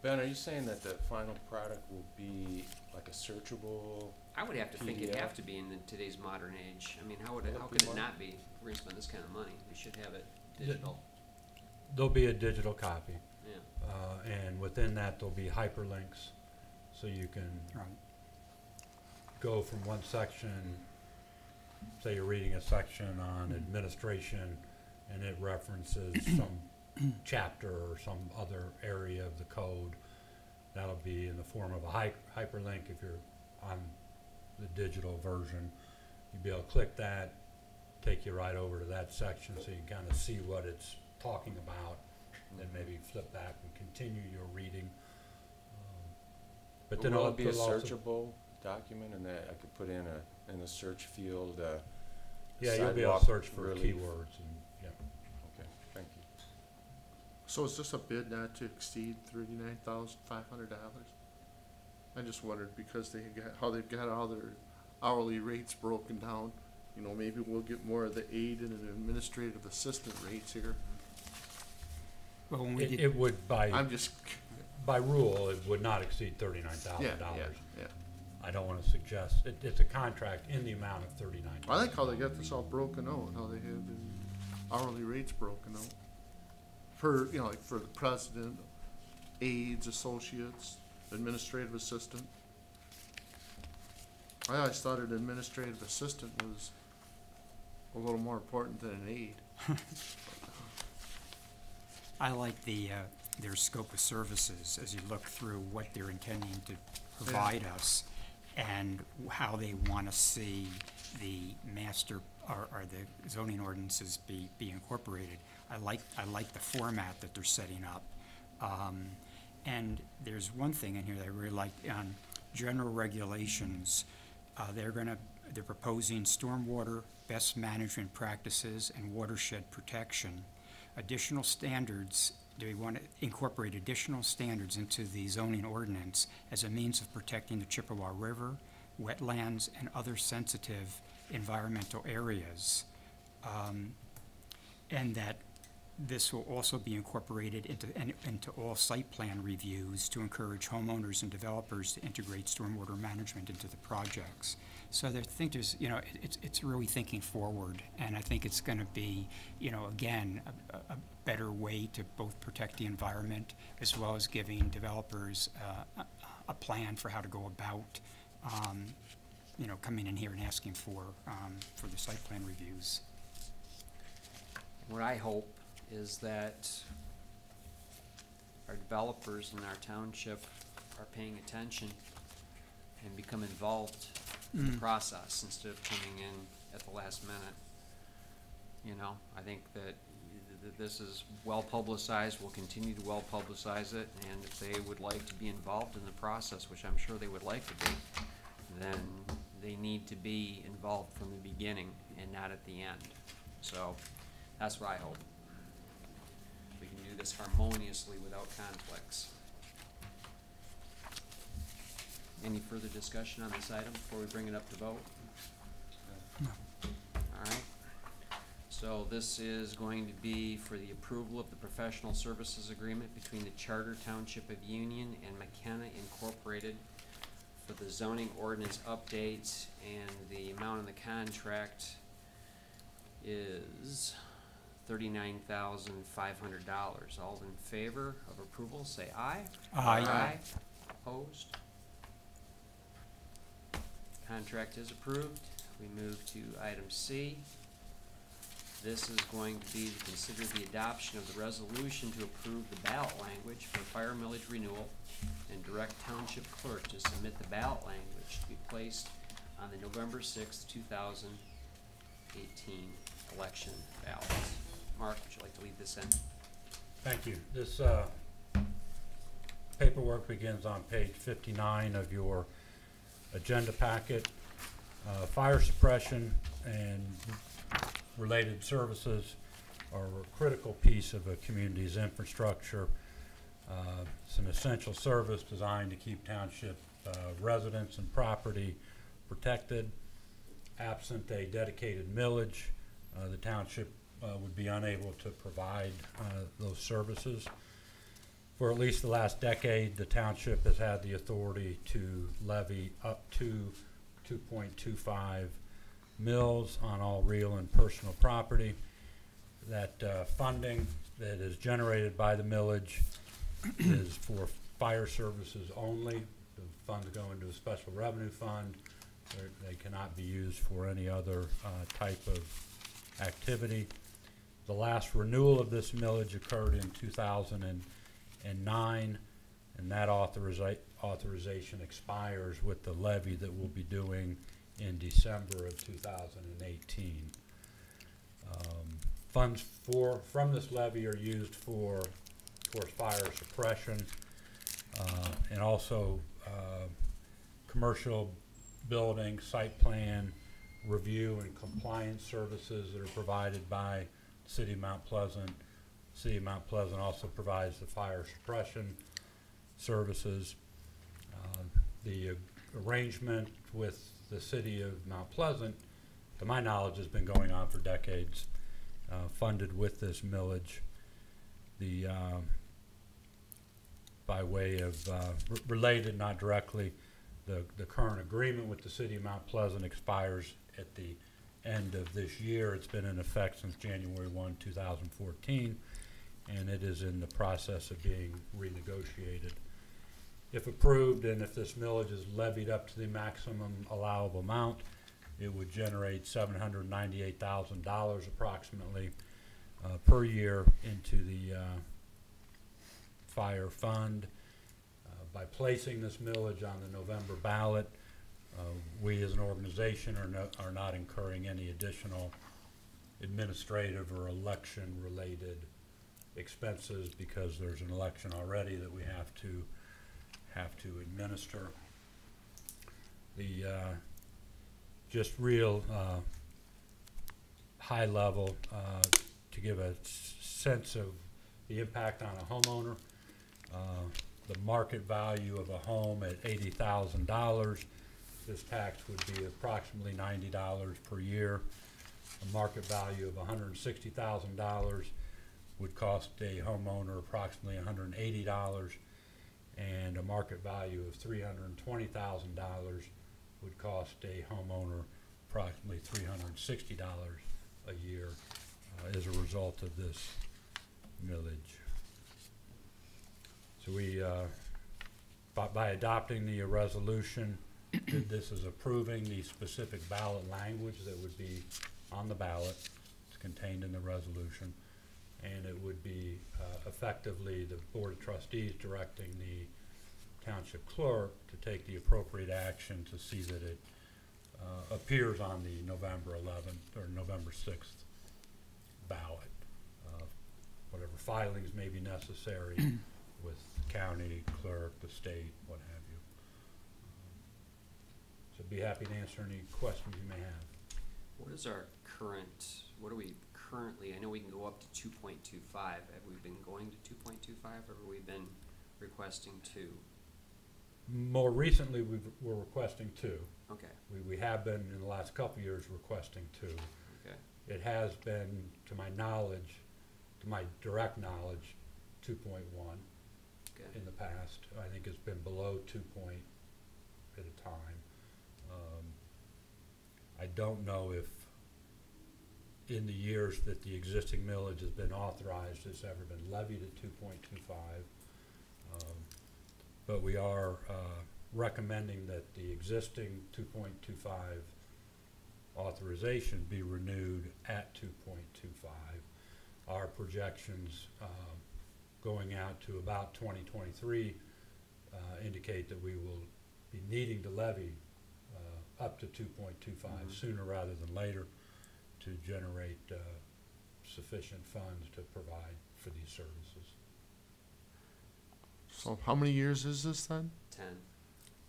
Ben, are you saying that the final product will be like a searchable? I would have to think it'd PDF? have to be in today's modern age. I mean, how Will it could be it more? not be? We're gonna spend this kind of money. We should have it digital. There'll be a digital copy, Yeah. and within that, there'll be hyperlinks, so you can right, go from one section, say you're reading a section on administration, and it references some chapter or some other area of the code. That'll be in the form of a hyperlink. If you're on the digital version, you'll be able to click that, take you right over to that section so you can kind of see what it's talking about, and then maybe flip back and continue your reading. But then Will it be a it'll also- searchable document, and that I could put in the search field? Yeah, you'll be able to sidewalk search for relief? keywords and, yeah. Okay, thank you. So is this a bid not to exceed $39,500? I just wondered because they've got all their hourly rates broken down. You know, maybe we'll get more of the aid and an administrative assistant rates here. well, when we It, did, it would, I'm just, by rule, it would not exceed $39,000. yeah. I don't wanna suggest, it's a contract in the amount of $39,000. I like how they got this all broken out, how they have the hourly rates broken out. For, you know, like for the president, aides, associates, administrative assistant. I always thought an administrative assistant was a little more important than an aide. I like their scope of services as you look through what they're intending to provide us and how they want to see the master or the zoning ordinances be incorporated. I like the format that they're setting up. And there's one thing in here that I really like on general regulations. They're proposing stormwater best management practices and watershed protection. Additional standards, they want to incorporate additional standards into the zoning ordinance as a means of protecting the Chippewa River, wetlands, and other sensitive environmental areas. And that this will also be incorporated into all site plan reviews to encourage homeowners and developers to integrate stormwater management into the projects. So I think there's, you know, it's really thinking forward, and I think it's going to be, you know, again, a better way to both protect the environment as well as giving developers a plan for how to go about, you know, coming in here and asking for the site plan reviews. What I hope is that our developers in our township are paying attention and become involved in the process instead of coming in at the last minute. You know, I think that this is well publicized, we'll continue to well publicize it, and if they would like to be involved in the process, which I'm sure they would like to be, then they need to be involved from the beginning and not at the end. So that's what I hope. We can do this harmoniously without conflicts. Any further discussion on this item before we bring it up to vote? No. All right. So this is going to be for the approval of the professional services agreement between the Charter Township of Union and McKenna Incorporated for the zoning ordinance updates, and the amount of the contract is $39,500. All in favor of approval, say aye. Aye. Opposed? Contract is approved. We move to item C. This is going to be to consider the adoption of the resolution to approve the ballot language for fire millage renewal and direct township clerk to submit the ballot language to be placed on the November 6th, 2018 election ballots. Mark, would you like to lead this in? Thank you. This paperwork begins on page 59 of your agenda packet. Fire suppression and related services are a critical piece of a community's infrastructure. It's an essential service designed to keep township residents and property protected. Absent a dedicated millage, the township would be unable to provide those services. For at least the last decade, the township has had the authority to levy up to 2.25 mills on all real and personal property. That funding that is generated by the millage is for fire services only. The funds go into a special revenue fund. They cannot be used for any other type of activity. The last renewal of this millage occurred in 2009, and that authorization expires with the levy that we'll be doing in December of 2018. Funds from this levy are used for, of course, fire suppression and also commercial building, site plan review and compliance services that are provided by the City of Mount Pleasant. The City of Mount Pleasant also provides the fire suppression services. The arrangement with the City of Mount Pleasant, to my knowledge, has been going on for decades, funded with this millage. The by way of related, not directly, the current agreement with the City of Mount Pleasant expires at the end of this year. It's been in effect since January 1, 2014, and it is in the process of being renegotiated. If approved, and if this millage is levied up to the maximum allowable amount, it would generate $798,000 approximately per year into the fire fund. By placing this millage on the November ballot, we as an organization are not incurring any additional administrative or election related expenses because there's an election already that we have to administer. The just real high level to give a sense of the impact on a homeowner. The market value of a home at $80,000, this tax would be approximately $90 per year. A market value of $160,000 would cost a homeowner approximately $180, and a market value of $320,000 would cost a homeowner approximately $360 a year as a result of this millage. So we, by adopting the resolution, this is approving the specific ballot language that would be on the ballot. It's contained in the resolution, and it would be effectively the Board of Trustees directing the Township Clerk to take the appropriate action to see that it appears on the November 11th or November 6th ballot. Whatever filings may be necessary with county, clerk, the state, what have you. So be happy to answer any questions you may have. What is our current, what are we currently, I know we can go up to 2.25. Have we been going to 2.25 or have we been requesting 2? More recently, we're requesting 2. Okay. We have been in the last couple of years requesting 2. Okay. It has been, to my knowledge, to my direct knowledge, 2.1 Okay. in the past. I think it's been below 2 point at a time. I don't know if in the years that the existing millage has been authorized, it's ever been levied at 2.25. But we are recommending that the existing 2.25 authorization be renewed at 2.25. Our projections going out to about 2023 indicate that we will be needing to levy up to 2.25 sooner rather than later to generate sufficient funds to provide for these services. So how many years is this then? 10.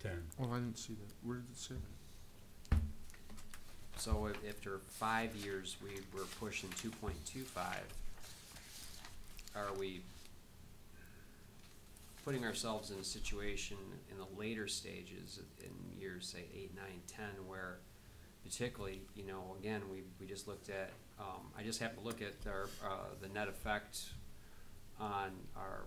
10. Oh, I didn't see that. Where did it say that? So after 5 years, we were pushing 2.25. Are we putting ourselves in a situation in the later stages, in years, say, 8, 9, 10, where particularly, you know, again, we just looked at, I just happened to look at our, the net effect on our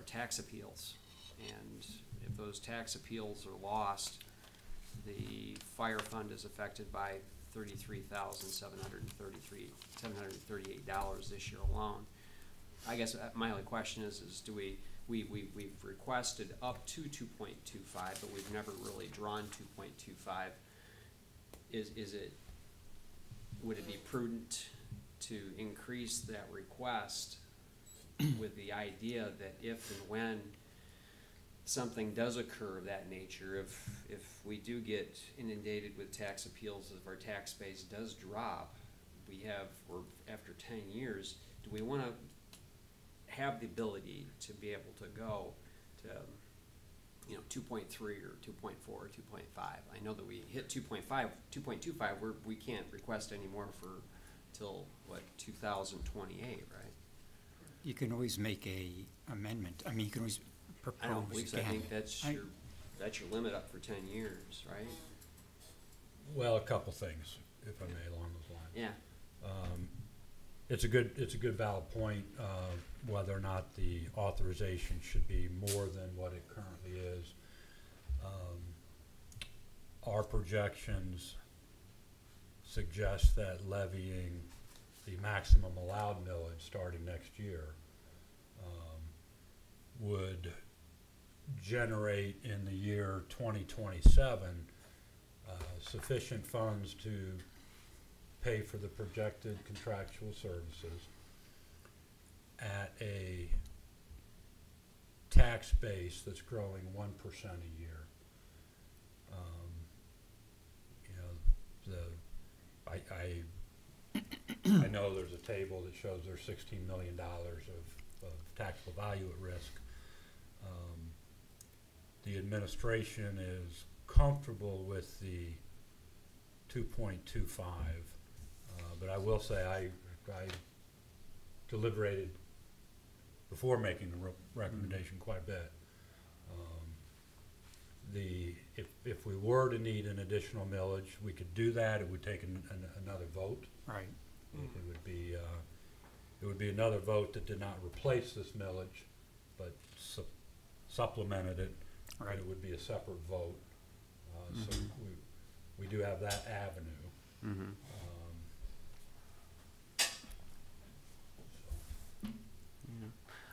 tax appeals. And if those tax appeals are lost, the fire fund is affected by $33,738 this year alone. I guess my only question is do we've requested up to 2.25, but we've never really drawn 2.25. Would it be prudent to increase that request with the idea that if and when something does occur of that nature, if we do get inundated with tax appeals, if our tax base does drop, or after 10 years, do we want to have the ability to be able to go to, you know, 2.3 or 2.4 or 2.5? I know that we hit 2.25, we can't request any more for till, what, 2028, right? You can always make a amendment. I mean, you can always propose I don't believe so. I again. think that's your limit up for 10 years, right? Well, a couple things, if I may, along those lines. Yeah. It's a good valid point, whether or not the authorization should be more than what it currently is. Our projections suggest that levying the maximum allowed millage starting next year would generate in the year 2027 sufficient funds to pay for the projected contractual services at a tax base that's growing 1% a year. You know, I know there's a table that shows there's $16 million of taxable value at risk. The administration is comfortable with the 2.25, but I will say I deliberated before making the recommendation quite a bit. If we were to need an additional millage, we could do that. It would take another vote. Right. It would be another vote that did not replace this millage, but supplemented it. Right. But it would be a separate vote. So we do have that avenue.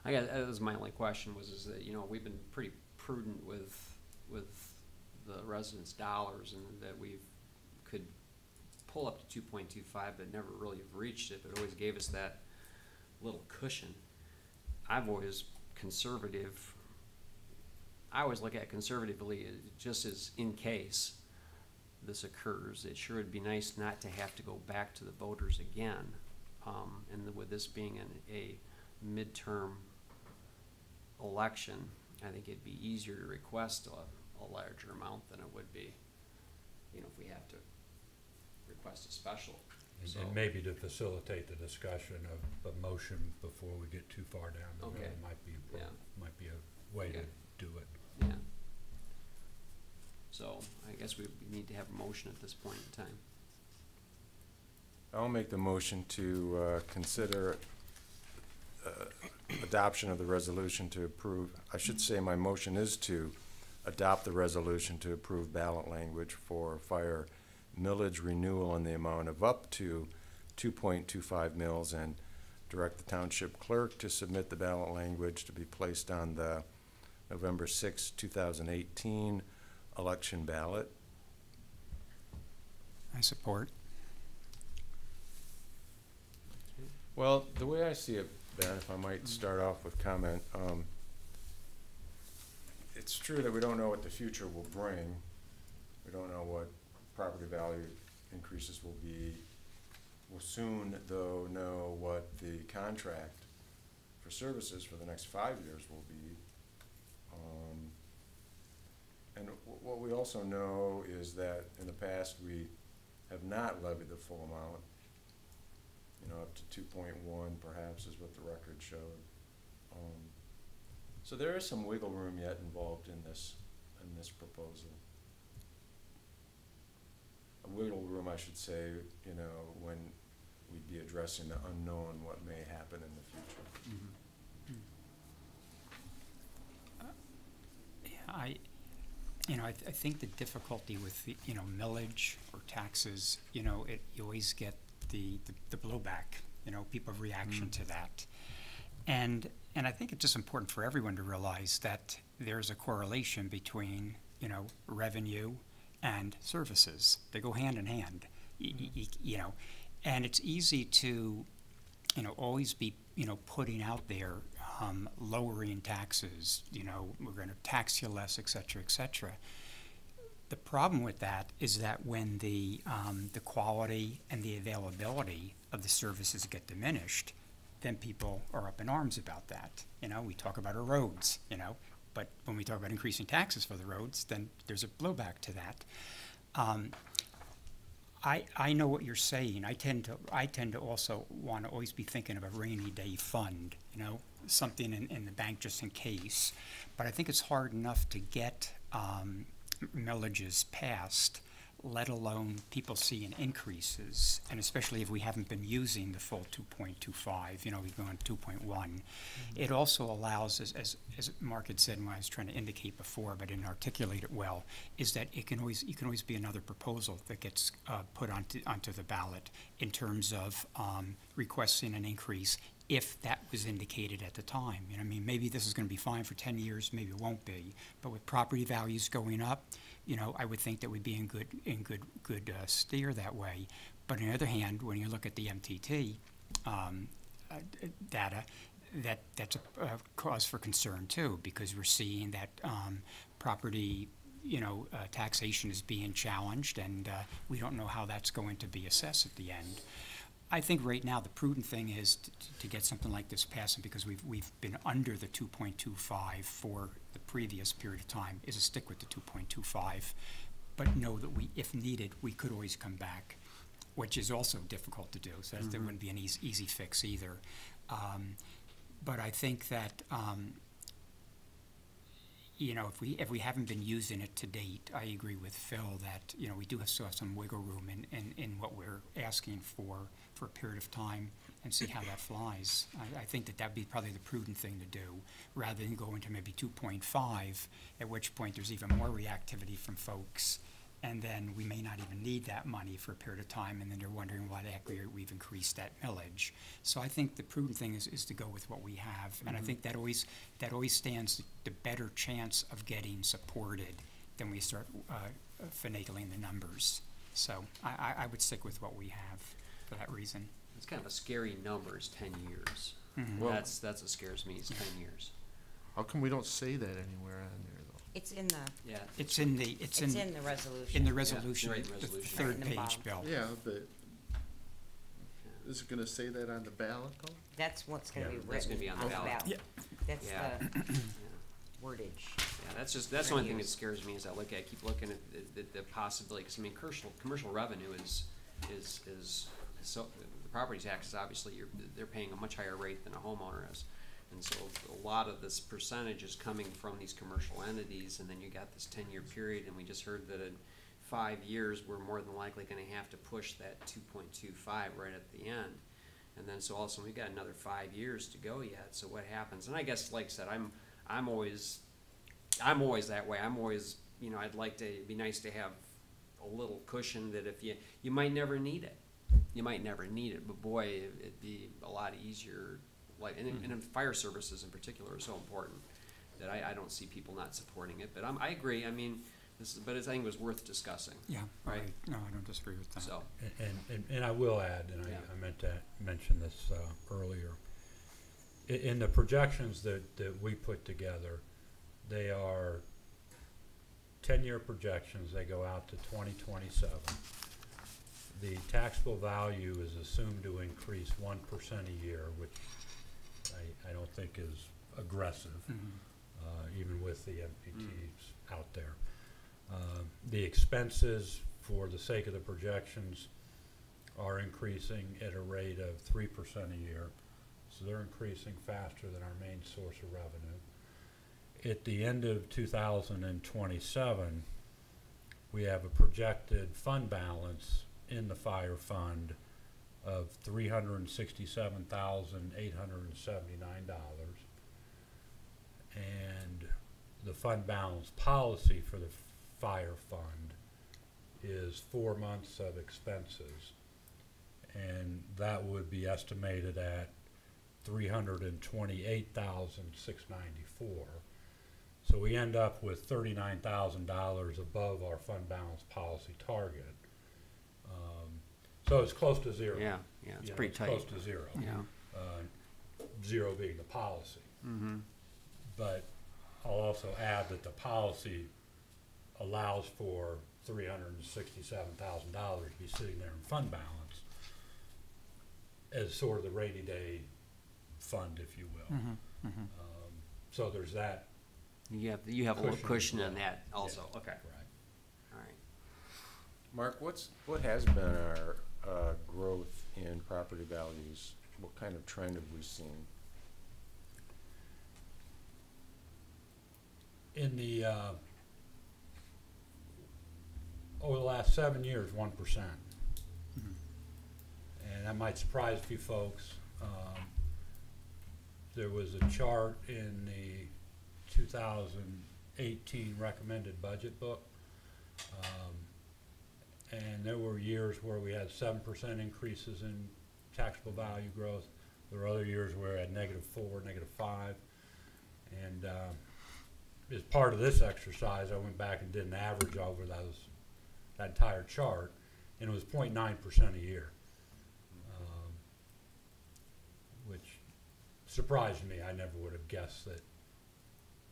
I guess that was my only question is that, you know, we've been pretty prudent with the residents' dollars, and that we could pull up to 2.25 but never really have reached it, but it always gave us that little cushion. I've always conservative. I always look at it conservatively, just as in case this occurs. It sure would be nice not to have to go back to the voters again. And with this being a midterm election, I think it'd be easier to request a larger amount than it would be, you know, if we have to request a special. So, And maybe to facilitate the discussion of a motion before we get too far down the road Okay. might be a way Okay. to do it. yeah. So I guess we need to have a motion at this point in time. I'll make the motion to consider adoption of the resolution to approve. I should say my motion is to adopt the resolution to approve ballot language for fire millage renewal in the amount of up to 2.25 mils, and direct the township clerk to submit the ballot language to be placed on the November 6, 2018 election ballot. I support. Well, the way I see it, Ben, if I might start off with comment, it's true that we don't know what the future will bring. We don't know what property value increases will be. We'll soon, though, know what the contract for services for the next 5 years will be. And what we also know is that in the past, we have not levied the full amount, you know, up to 2.1 perhaps is what the record showed. So there is some wiggle room yet involved in this proposal. A wiggle room, I should say, you know, when we'd be addressing the unknown, what may happen in the future. Yeah, I think the difficulty with the, millage or taxes, you always get the blowback, people's reaction to that. And I think it's just important for everyone to realize that there's a correlation between, revenue and services. They go hand in hand, and it's easy to, always be, putting out there, lowering taxes, we're going to tax you less, et cetera, et cetera. The problem with that is that when the quality and the availability of the services get diminished, then people are up in arms about that. We talk about our roads, but when we talk about increasing taxes for the roads, then there's a blowback to that. I know what you're saying. I tend to also want to always be thinking of a rainy day fund, something in the bank just in case. But I think it's hard enough to get millages passed, let alone people seeing increases, and especially if we haven't been using the full 2.25, we've gone 2.1. It also allows, as Mark had said when I was trying to indicate before, but didn't articulate it well, is that you can always be another proposal that gets put onto the ballot in terms of requesting an increase if that was indicated at the time. Maybe this is going to be fine for 10 years, maybe it won't be. But with property values going up, I would think that we'd be in good steer that way. But on the other hand, when you look at the MTT data, that's a cause for concern too, because we're seeing that property taxation is being challenged, and we don't know how that's going to be assessed at the end. I think right now the prudent thing is to get something like this passed, because we've been under the 2.25 for the previous period of time, is to stick with the 2.25, but know that if needed, we could always come back, which is also difficult to do. So there wouldn't be an easy fix either. But I think that if we haven't been using it to date, I agree with Phil that we do still have some wiggle room in what we're asking for a period of time, and see how that flies. I think that would be probably the prudent thing to do, rather than go into maybe 2.5, at which point there's even more reactivity from folks, and then we may not even need that money for a period of time, and then they're wondering why the heck we've increased that millage. So I think the prudent thing is to go with what we have, and I think that always stands the better chance of getting supported than we start finagling the numbers. So I would stick with what we have for that reason. It's kind of a scary number, is 10 years. Well, That's what scares me, is 10 years. how come we don't say that anywhere on there, though? It's in the, Yeah. it's in the resolution. In the resolution, right, the resolution. third Right in the page, bottom. Bill. Yeah, but is it gonna say that on the ballot, though? That's what's gonna Yeah, be that's gonna written be on on the the ballot. ballot. That's Yeah. the wordage. Yeah, that's the only thing that scares me, is I keep looking at the possibility, because commercial revenue is so, the property taxes, obviously, they're paying a much higher rate than a homeowner is. And so a lot of this percentage is coming from these commercial entities, and then you got this 10-year period, and we just heard that in 5 years, we're more than likely gonna have to push that 2.25 right at the end. And then so also, we've got another 5 years to go yet, so what happens? And I guess, like I said, I'm always that way. I'm always, I'd like to, it'd be nice to have a little cushion that if you might never need it. You might never need it, but boy, it'd be a lot easier. And fire services in particular are so important that I don't see people not supporting it. But I agree. I think it was worth discussing. Yeah, Right. No, I don't disagree with that. So, And I will add, and Yeah. I meant to mention this earlier. In the projections that we put together, they are 10-year projections. They go out to 2027. The taxable value is assumed to increase 1% a year, which I don't think is aggressive, even with the MPTs out there. The expenses, for the sake of the projections, are increasing at a rate of 3% a year. So they're increasing faster than our main source of revenue. At the end of 2027, we have a projected fund balance in the fire fund of $367,879. And the fund balance policy for the fire fund is 4 months of expenses. And that would be estimated at $328,694. So we end up with $39,000 above our fund balance policy target. So it's close to zero. Yeah, it's pretty tight. Close to zero. Yeah. Zero being the policy. But I'll also add that the policy allows for $367,000 to be sitting there in fund balance as sort of the rainy day fund, if you will. So there's that. You have a little cushion as in well. that also. Yeah, Okay. right. All right. Mark, what has been our growth in property values? What kind of trend have we seen? In the over the last 7 years, 1%. And that might surprise a few folks. There was a chart in the 2018 recommended budget book, and there were years where we had 7% increases in taxable value growth. There were other years where we had -4, -5, and as part of this exercise, I went back and did an average over that entire chart, and it was 0.9% a year, which surprised me. I never would have guessed that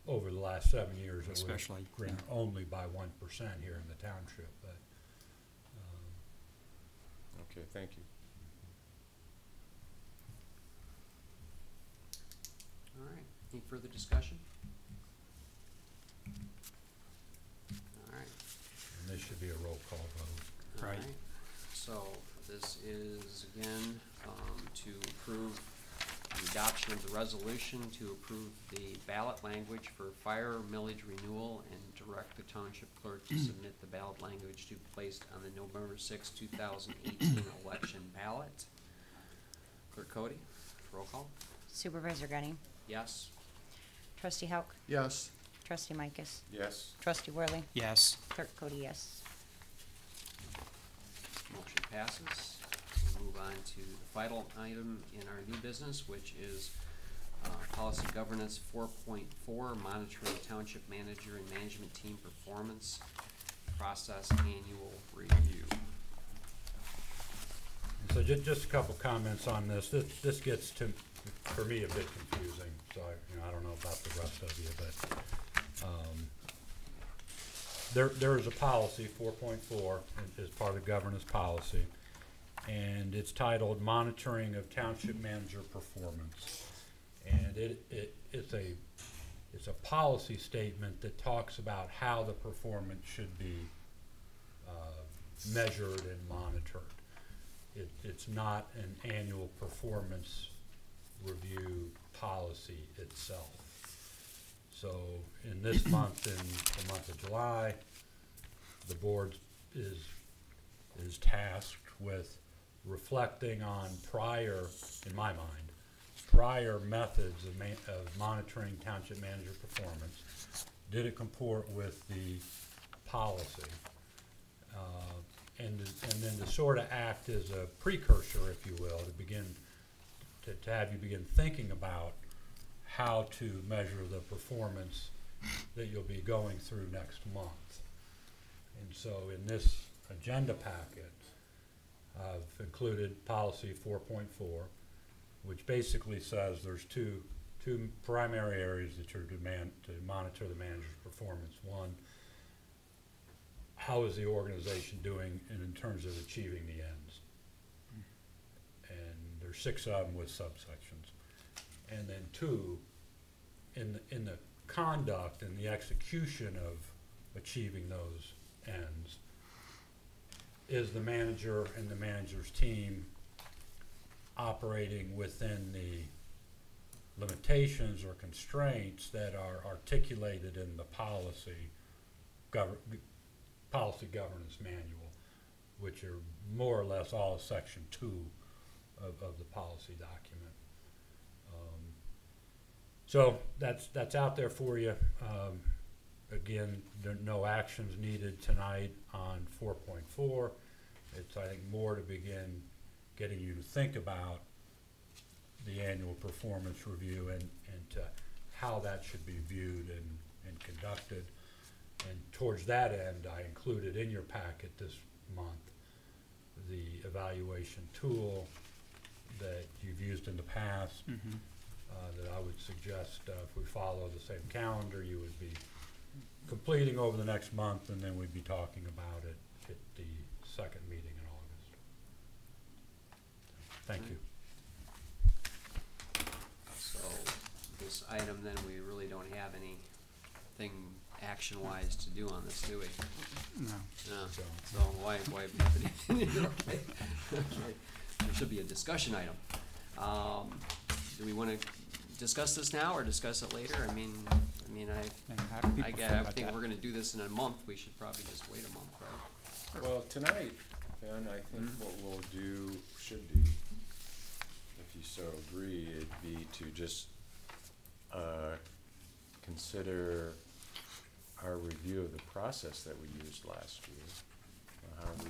over the last 7 years it would have grown only by 1% here in the township. But Okay, thank you. All right. Any further discussion? All right. and this should be a roll call vote. All Right. So this is again to approve the adoption of the resolution to approve the ballot language for fire millage renewal and direct the township clerk to submit the ballot language to be placed on the November 6, 2018 election ballot. Clerk Cody, roll call. Supervisor Gunning, Yes. Trustee Hauk, Yes. Trustee Micus, Yes. Trustee Worley, Yes. Clerk Cody, yes. Motion passes. We'll move on to the final item in our new business, which is Policy Governance 4.4, Monitoring Township Manager and Management Team Performance Process Annual Review. And so just a couple comments on this. This gets to, for me, a bit confusing. So I don't know about the rest of you, but there is a policy 4.4 as part of governance policy, and it's titled Monitoring of Township Manager Performance. And it's a policy statement that talks about how the performance should be measured and monitored. It's not an annual performance review policy itself. So in this month, in the month of July, the board is tasked with reflecting on prior, in my mind, prior methods of monitoring township manager performance. Did it comport with the policy? And then to sort of act as a precursor, if you will, to have you begin thinking about how to measure the performance that you'll be going through next month. And so in this agenda packet, I've included policy 4.4, which basically says there's two primary areas that you're to monitor the manager's performance. One, how is the organization doing in terms of achieving the ends? And there's 6 of them with subsections. And then two, in the conduct and the execution of achieving those ends, is the manager and the manager's team operating within the limitations or constraints that are articulated in the policy governance manual, which are more or less all section 2 of the policy document. So that's out there for you. Again, there are no actions needed tonight on 4.4. It's, I think, more to begin getting you to think about the annual performance review and to how that should be viewed and conducted. And towards that end, I included in your packet this month the evaluation tool that you've used in the past, that I would suggest if we follow the same calendar, you would be completing over the next month, and then we'd be talking about it at the second meeting in August. Thank you. So this item, then, we really don't have anything action-wise to do on this, do we? No. No. So why put it in here? Okay. There should be a discussion item. Do we want to discuss this now or discuss it later? I And how do people feel about think that? we're gonna do this in a month, we should probably just wait a month, right? Well, tonight, Ben, I think what we'll do, should do, if you so agree, it'd be to just consider our review of the process that we used last year, how we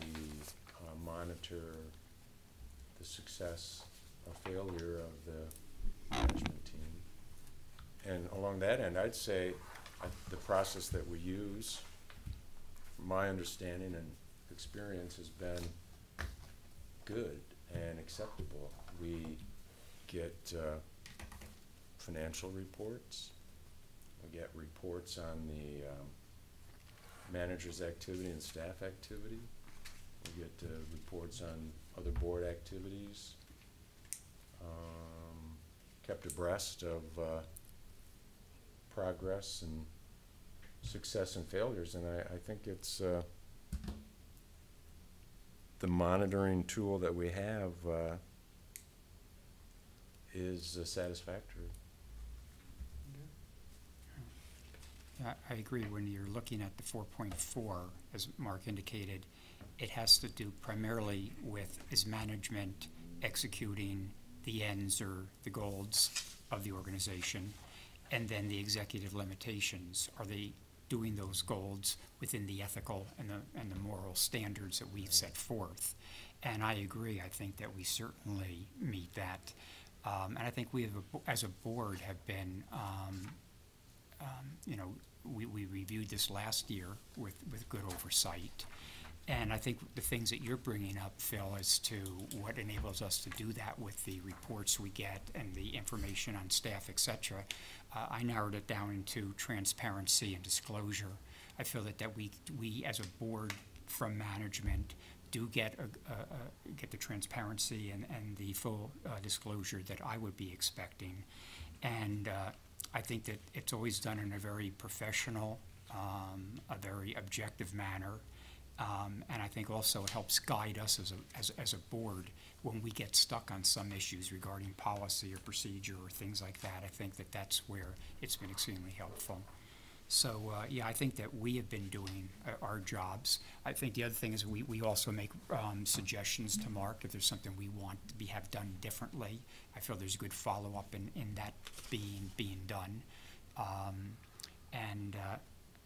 monitor the success or failure of the management team. And along that end, I'd say the process that we use, my understanding and experience, has been good and acceptable. We get financial reports. We get reports on the manager's activity and staff activity. We get reports on other board activities. Kept abreast of progress and success and failures, and I think it's the monitoring tool that we have is satisfactory. Yeah, I agree. When you're looking at the 4.4, as Mark indicated, it has to do primarily with is management executing the ends or the goals of the organization, and then the executive limitations. Are they doing those goals within the ethical and the moral standards that we've set forth? And I agree. I think that we certainly meet that. And I think we have, as a board, have been, we reviewed this last year with good oversight. And I think the things that you're bringing up, Phil, as to what enables us to do that with the reports we get and the information on staff, et cetera, I narrowed it down into transparency and disclosure. I feel that we as a board from management do get the transparency and the full disclosure that I would be expecting. And I think that it's always done in a very professional, a very objective manner. And I think also it helps guide us as a board when we get stuck on some issues regarding policy or procedure or things like that. I think that that's where it's been extremely helpful. So, yeah, I think that we have been doing our jobs. I think the other thing is we also make suggestions to Mark if there's something we want to have done differently. I feel there's good follow-up in that being done. And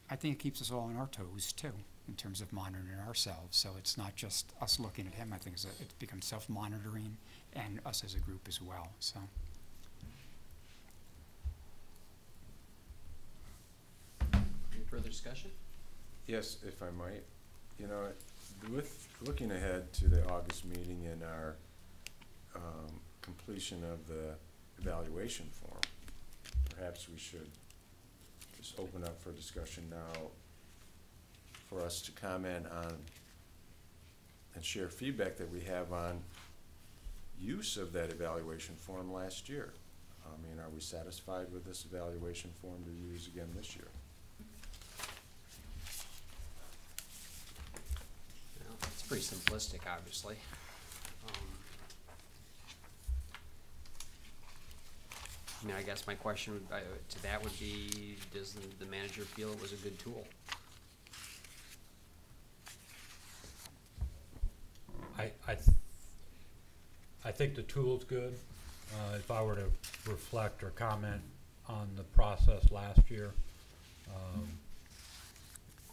I think it keeps us all on our toes, too, in terms of monitoring ourselves. So it's not just us looking at him. I think it's become self-monitoring and us as a group as well. So. Any further discussion? Yes, if I might. You know, with looking ahead to the August meeting and our completion of the evaluation form, perhaps we should just open up for discussion now for us to comment on and share feedback that we have on use of that evaluation form last year. I mean, are we satisfied with this evaluation form to use again this year? Well, it's pretty simplistic, obviously. I mean, I guess my question to that would be, does the manager feel it was a good tool? I think the tool's good. If I were to reflect or comment on the process last year,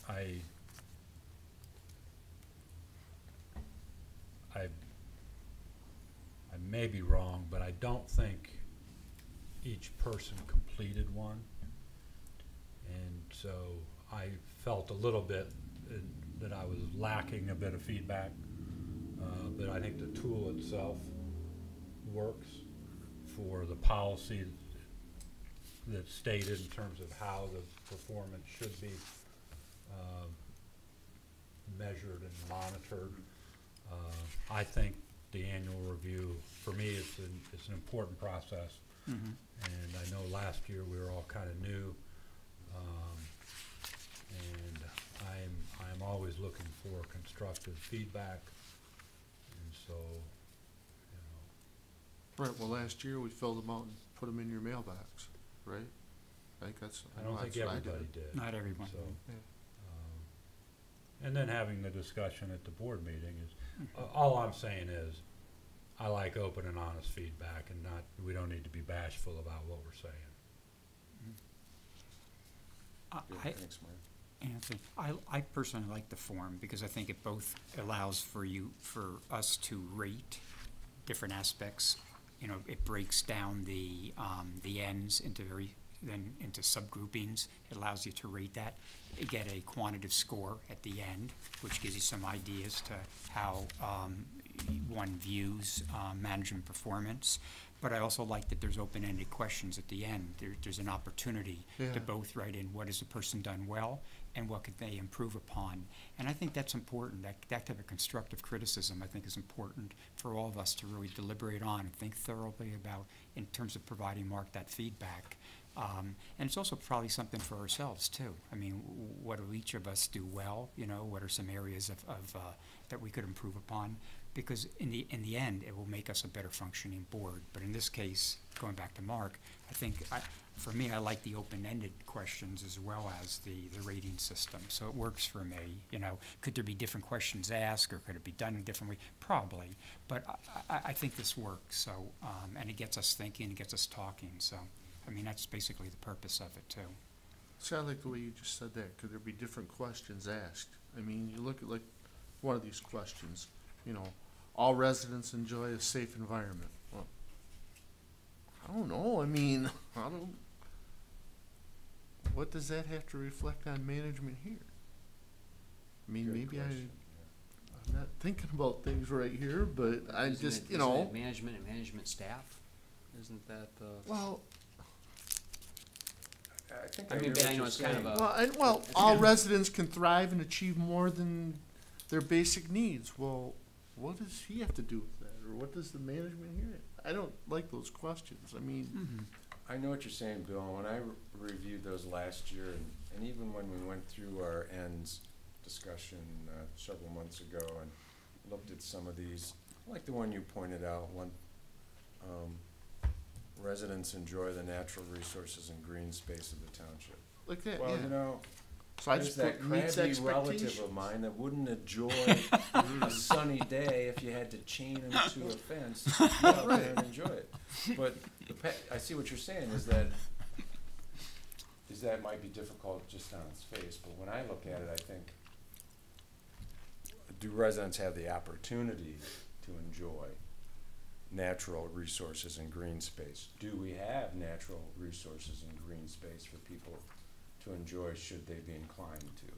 I may be wrong, but I don't think each person completed one. And so I felt a little bit that I was lacking a bit of feedback. But I think the tool itself works for the policy that's stated in terms of how the performance should be measured and monitored. I think the annual review, for me, it's an important process. Mm-hmm. And I know last year we were all kind of new, and I'm always looking for constructive feedback. And so, Right, well, last year we filled them out and put them in your mailbox, right? I think that's, I don't think that's what I everybody did. did. Not everyone. So, Yeah. and then having the discussion at the board meeting is, all I'm saying is, I like open and honest feedback, and we don't need to be bashful about what we're saying. Good, I, thanks, Mark. Anthony, I personally like the form because I think it both allows for us to rate different aspects. You know, it breaks down the ends into subgroupings. It allows you to rate that. You get a quantitative score at the end, which gives you some ideas to how one views management performance. But I also like that there's open-ended questions at the end. There's an opportunity to both write in what has the person done well and what could they improve upon. And I think that's important. That type of constructive criticism, I think, is important for all of us to really deliberate on and think thoroughly about in terms of providing Mark that feedback. And it's also probably something for ourselves, too. I mean, what do each of us do well? You know, what are some areas of that we could improve upon? Because in the end, it will make us a better functioning board. But in this case, going back to Mark, I think, for me, I like the open-ended questions as well as the rating system. So it works for me. You know, could there be different questions asked, or could it be done in a different way? Probably. But I think this works. So, and it gets us thinking, it gets us talking. So, I mean, that's basically the purpose of it, too. See, I like the way you just said that. Could there be different questions asked? I mean, you look at like one of these questions, you know, all residents enjoy a safe environment. Well, I don't know. I mean, what does that have to reflect on management here? I mean, Good maybe question, I'm not thinking about things right here, but I Isn't just, it- you isn't know. it management and management staff? Isn't that the? Well, I think I mean, hear but what I know you're it's kind of saying. a- well, it's all kind of- residents can thrive and achieve more than their basic needs. Well, what does he have to do with that, or what does the management here? I don't like those questions. I mean, Mm-hmm. I know what you're saying, Bill. When I reviewed those last year, and even when we went through our ends discussion several months ago and looked at some of these, like the one you pointed out, residents enjoy the natural resources and green space of the township. like that, Well, yeah. you know, So I there's just that put meets crabby relative expectations. of mine that wouldn't enjoy a sunny day if you had to chain him to a fence to go out there and enjoy it. But I see what you're saying is that it might be difficult just on its face, but when I look at it, I think, do residents have the opportunity to enjoy natural resources and green space? Do we have natural resources and green space for people to enjoy should they be inclined to?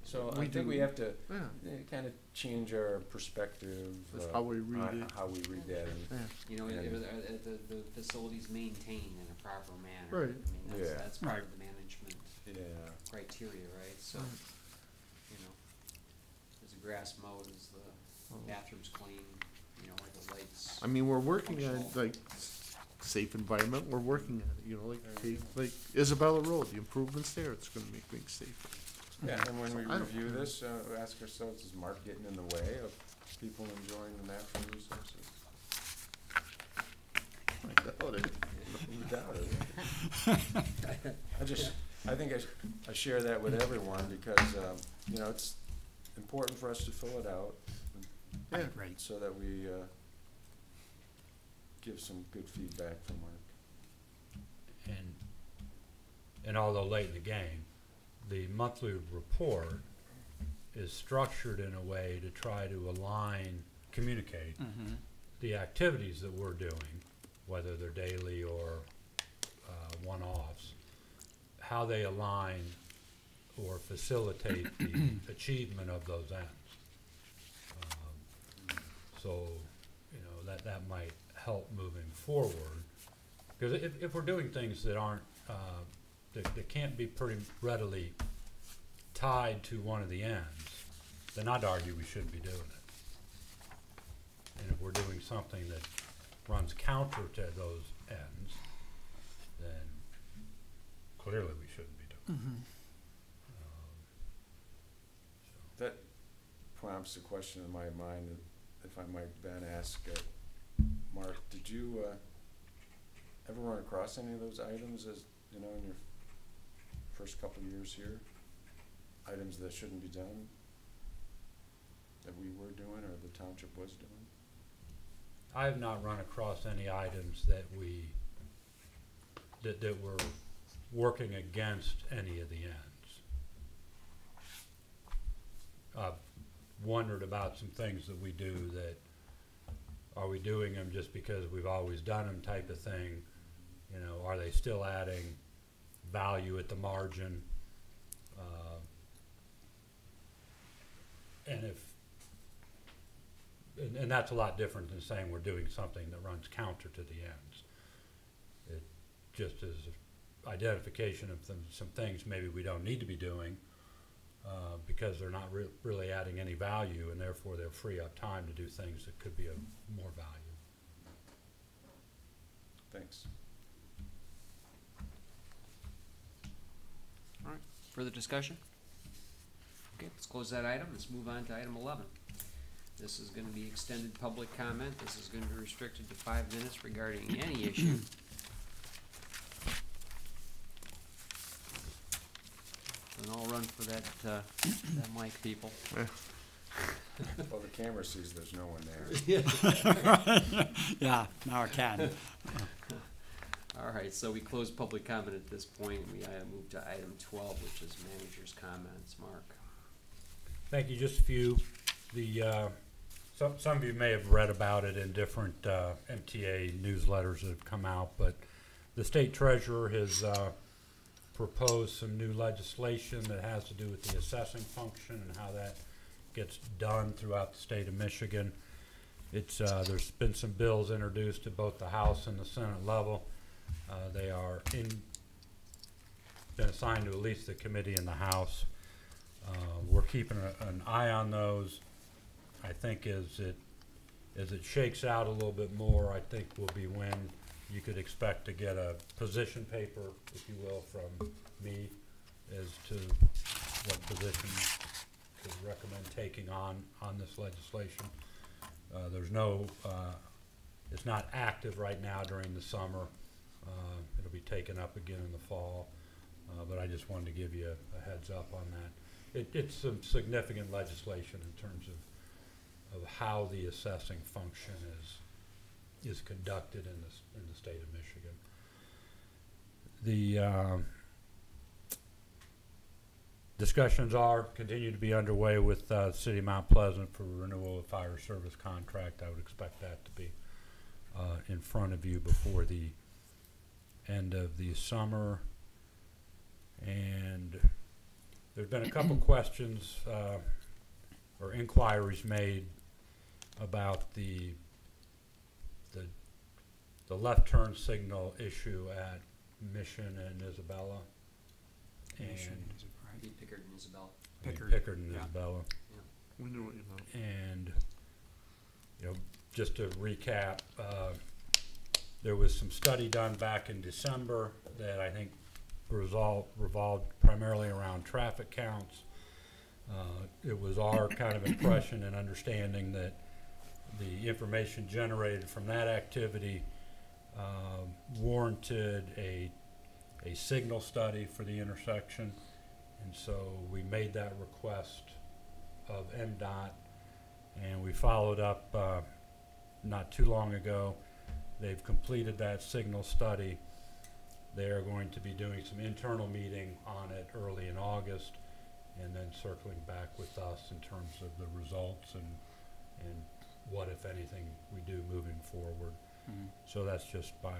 So I think we have to Yeah, kind of change our perspective that's how we read on it. how we read that. And Yeah. You know, Yeah. are the facilities maintained in a proper manner. Right. I mean, Yeah. that's part Right. of the management yeah, criteria, right? So, Right. you know, is the grass mowed, is the bathrooms clean, you know, are the lights? I mean, we're working on Functional. like safe environment, we're working at it, you know, like Isabella Road, the improvements there, it's gonna make things safer. Yeah, and when we I don't- review this, ask ourselves, is Mark getting in the way of people enjoying the natural resources? I doubt it. We doubt it. I think I share that with everyone because, you know, it's important for us to fill it out. I Yeah. agree. So that we, give some good feedback from Mark. And although late in the game, the monthly report is structured in a way to try to communicate the activities that we're doing, whether they're daily or one-offs, how they align or facilitate the achievement of those ends. So, you know, that might help moving forward. Because if we're doing things that aren't, that can't be pretty readily tied to one of the ends, then I'd argue we shouldn't be doing it. And if we're doing something that runs counter to those ends, then clearly we shouldn't be doing it. That prompts a question in my mind, if I might then ask, Mark, did you ever run across any of those items as, you know, in your first couple of years here? Items that shouldn't be done, that we were doing or the township was doing? I have not run across any items that that were working against any of the ends. I've wondered about some things that we do that, are we doing them just because we've always done them type of thing? You know, are they still adding value at the margin? And that's a lot different than saying we're doing something that runs counter to the ends. It just is identification of some things maybe we don't need to be doing because they're not really adding any value, and therefore they'll free up time to do things that could be of more value. Thanks. All right, further discussion? Okay, let's close that item. Let's move on to item 11. This is gonna be extended public comment. This is gonna be restricted to 5 minutes regarding any issue. And I'll run for that mic, people. Well, the camera sees there's no one there. Yeah, now I can. All right, so we close public comment at this point. We move to item 12, which is manager's comments. Mark. Thank you. Just a few. Some of you may have read about it in different MTA newsletters that have come out, but the state treasurer has proposed some new legislation that has to do with the assessing function and how that gets done throughout the state of Michigan. There's been some bills introduced at both the House and the Senate level. They are been assigned to at least the committee in the House. We're keeping an eye on those. I think as it shakes out a little bit more, I think will be when you could expect to get a position paper, if you will, from me as to what position to recommend taking on this legislation. There's no, it's not active right now during the summer. It'll be taken up again in the fall, but I just wanted to give you a heads up on that. It's some significant legislation in terms of how the assessing function is conducted in the state of Michigan. The discussions continue to be underway with City of Mount Pleasant for renewal of fire service contract. I would expect that to be in front of you before the end of the summer. And there's been a couple questions or inquiries made about the left turn signal issue at Mission and Isabella. Mission, And is it right? Be Pickard and Isabel. Pickard and yeah. Isabella. We knew what you meant. And, you know, just to recap, There was some study done back in December that I think revolved primarily around traffic counts. It was our kind of impression and understanding that the information generated from that activity warranted a signal study for the intersection, and so we made that request of MDOT, and we followed up not too long ago. They've completed that signal study. They are going to be doing some internal meeting on it early in August, and then circling back with us in terms of the results and what, if anything, we do moving forward. Mhm. So that's just by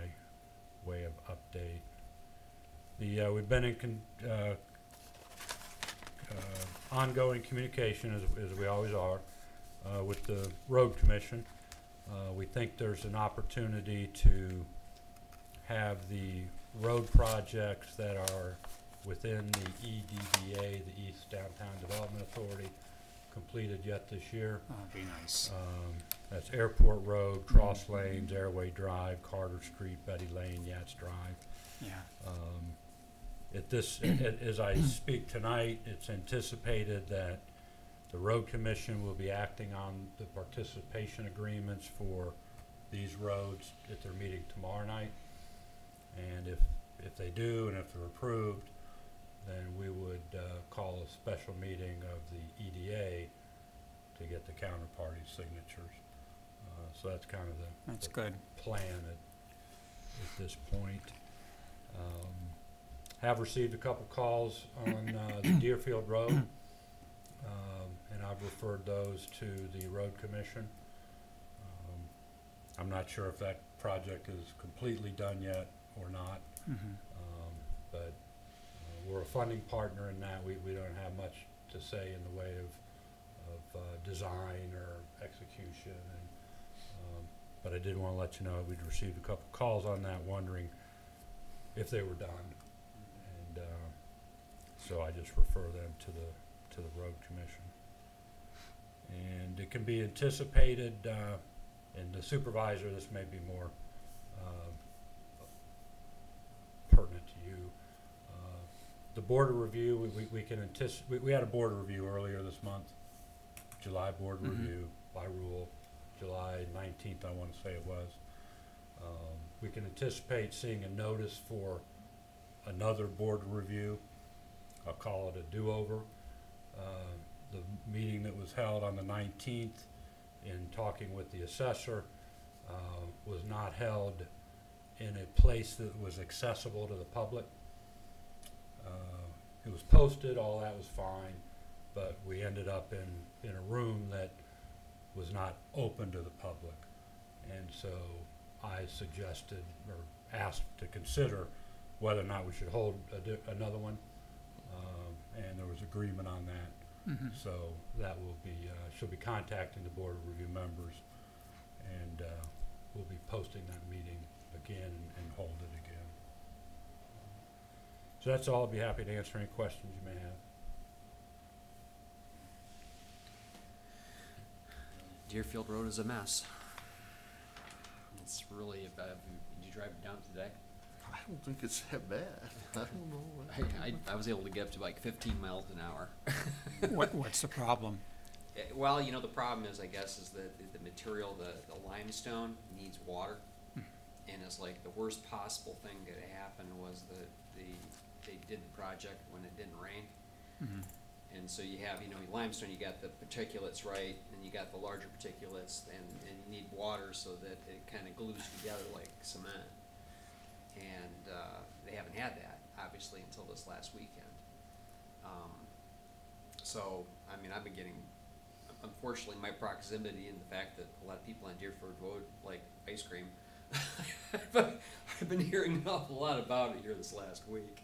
way of update. We've been in ongoing communication, as we always are, with the road commission. We think there's an opportunity to have the road projects that are within the EDDA, the East Downtown Development Authority, completed yet this year. Oh, that'd be nice. That's Airport Road, Cross Lanes, Airway Drive, Carter Street, Betty Lane, Yates Drive. Yeah. As I speak tonight, it's anticipated that the road commission will be acting on the participation agreements for these roads at their meeting tomorrow night. And if they do, and if they're approved, then we would call a special meeting of the EDA to get the counterparty signatures. So that's kind of That's the good. plan at this point. Have received a couple calls on the Deerfield Road, and I've referred those to the road commission. I'm not sure if that project is completely done yet or not, Mm-hmm. but we're a funding partner in that. We don't have much to say in the way of design or execution, and but I did want to let you know we'd received a couple calls on that, wondering if they were done, and so I just refer them to the road commission. And it can be anticipated, and the supervisor, this may be more pertinent to you. The border review, we can anticipate. We had a border review earlier this month, July board Mhm. review by rule, July 19th, I want to say it was. We can anticipate seeing a notice for another board review. I'll call it a do-over. The meeting that was held on the 19th, in talking with the assessor, was not held in a place that was accessible to the public. It was posted, all that was fine, but we ended up in a room that was not open to the public. And so I suggested or asked to consider whether or not we should hold another one, and there was agreement on that. Mm-hmm. So that will be, she'll be contacting the board of review members, and we'll be posting that meeting again and hold it again. So that's all. I'll be happy to answer any questions you may have. Deerfield Road is a mess. It's really, did you drive it down today? I don't think it's that bad. I don't know. I was able to get up to like 15 miles an hour. What's the problem? Well, you know, the problem is, I guess, is that the material, the limestone needs water. And it's like the worst possible thing that happened was that they did the project when it didn't rain. Mm-hmm. And so you have, you know, limestone, you got the particulates, right, and you got the larger particulates, and you need water so that it kind of glues together like cement. And they haven't had that, obviously, until this last weekend. So, I mean, I've been getting, unfortunately, my proximity and the fact that a lot of people on Deerfield Road like ice cream, I've been hearing an awful lot about it here this last week.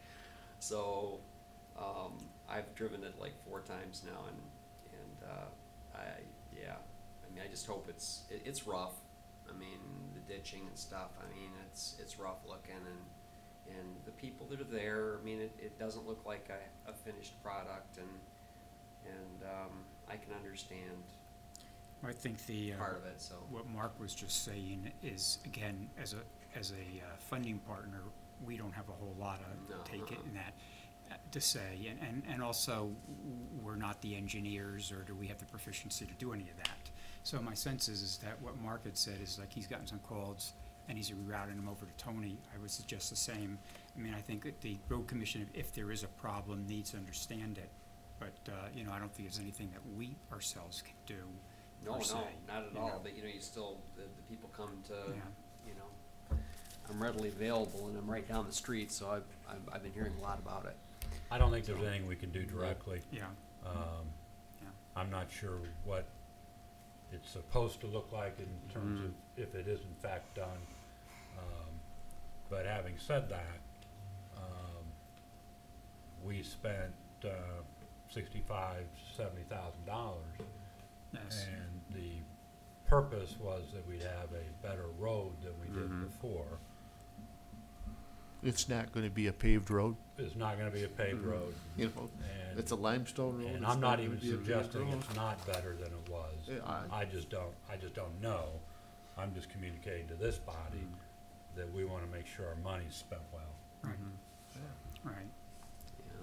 So, I've driven it like 4 times now, and I just hope it's rough. I mean, the ditching and stuff, I mean, it's rough looking, and the people that are there, I mean, it doesn't look like a finished product, and I can understand I think the part of it, so. what Mark was just saying is, again, as as a funding partner, we don't have a whole lot No, of take it in that to say, and also we're not the engineers, or do we have the proficiency to do any of that? So my sense is that what Mark had said is like he's gotten some calls and he's rerouting them over to Tony. I would suggest the same. I mean, I think that the road commission, if there is a problem, needs to understand it. But, you know, I don't think there's anything that we ourselves can do No, per se. not at you all, know. but you know, you still, the people come to, Yeah. you know, I'm readily available and I'm right down the street, so I've been hearing a lot about it. I don't think there's anything we can do directly. Yeah, Um, yeah. I'm not sure what it's supposed to look like in terms of if it is in fact done. But having said that, we spent $65,000, $70,000, Yes. and the purpose was that we'd have a better road than we did before. It's not gonna be a paved road, It's not gonna be a paved road, you know, and it's a limestone road. and it's I'm not gonna even be a paved suggesting road. it's not better than it was. Yeah, I just don't know. I'm just communicating to this body that we wanna make sure our money's spent well. Right, Mm-hmm. right. Yeah,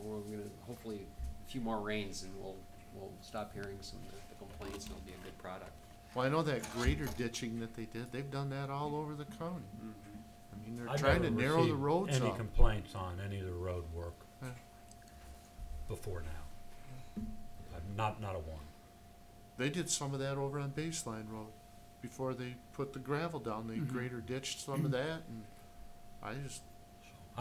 well, we're gonna, hopefully, a few more rains and we'll stop hearing some of the complaints and it'll be a good product. Well, I know that grader ditching that they did, they've done that all over the county. I mean, they're I've trying to never narrow the received roads any up. complaints on any of the road work Yeah. before now. Not a one. They did some of that over on Baseline Road. Before they put the gravel down, they grader ditched some of that, and I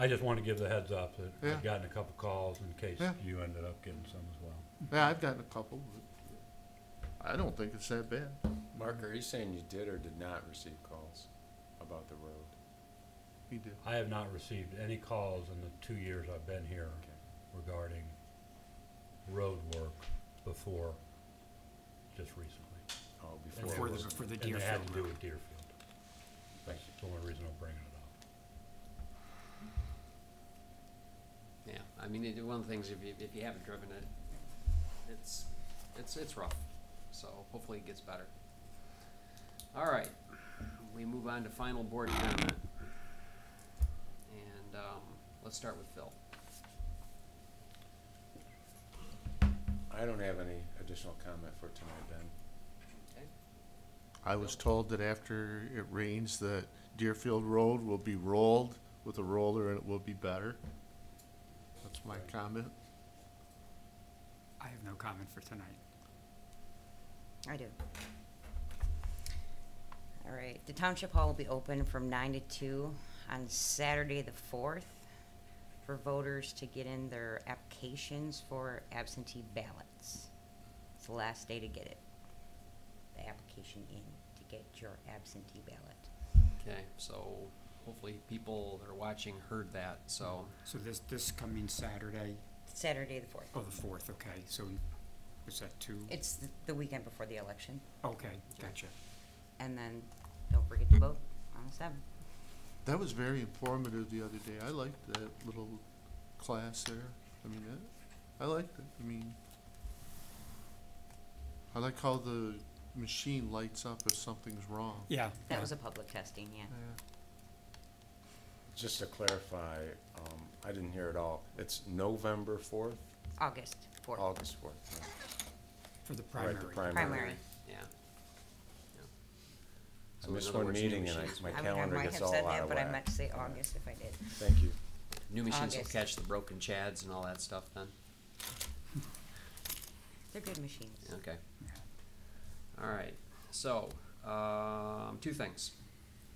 just want to give the heads up that Yeah. I've gotten a couple calls in case Yeah. you ended up getting some as well. yeah, I've gotten a couple, but I don't think it's that bad. Mark, are you saying you did or did not receive calls about the road? He did. I have not received any calls in the 2 years I've been here regarding road work before, just recently. Oh, And before. they it was- For the And they had Deerfield to do Road. with Deerfield. That's the only reason I'm bringing it up. Yeah, I mean, one of the things, if you haven't driven it, it's rough, so hopefully it gets better. All right, we move on to final board comment. And, let's start with Phil. I don't have any additional comment for tonight, Ben. Okay. I was told that after it rains, that Deerfield Road will be rolled with a roller and it will be better. That's my comment. I have no comment for tonight. I do. All right, the Township Hall will be open from 9 to 2 on Saturday the 4th for voters to get in their applications for absentee ballots. It's the last day to get it, the application in to get your absentee ballot. Okay, so hopefully people that are watching heard that, so, So this coming Saturday, Saturday the 4th. oh, the 4th, okay, so is that two? It's the weekend before the election. Okay, gotcha. And then don't forget to vote on the 7th. That was very informative the other day. I liked that little class there. I mean, I liked it. I mean, I like how the machine lights up if something's wrong. Yeah. That yeah. was a public testing, yeah. Just to clarify, I didn't hear it all. It's November 4th, August 4th. August 4th. yeah. For the Right, primary. the primary. Primary. yeah. I So in missed other one words, new meeting and machines my will- I calendar might gets have all said out that, of but I whack. meant to say August if I did. Thank you. New machines will August. catch the broken chads and all that stuff then? They're good machines. Okay. All right, so, two things.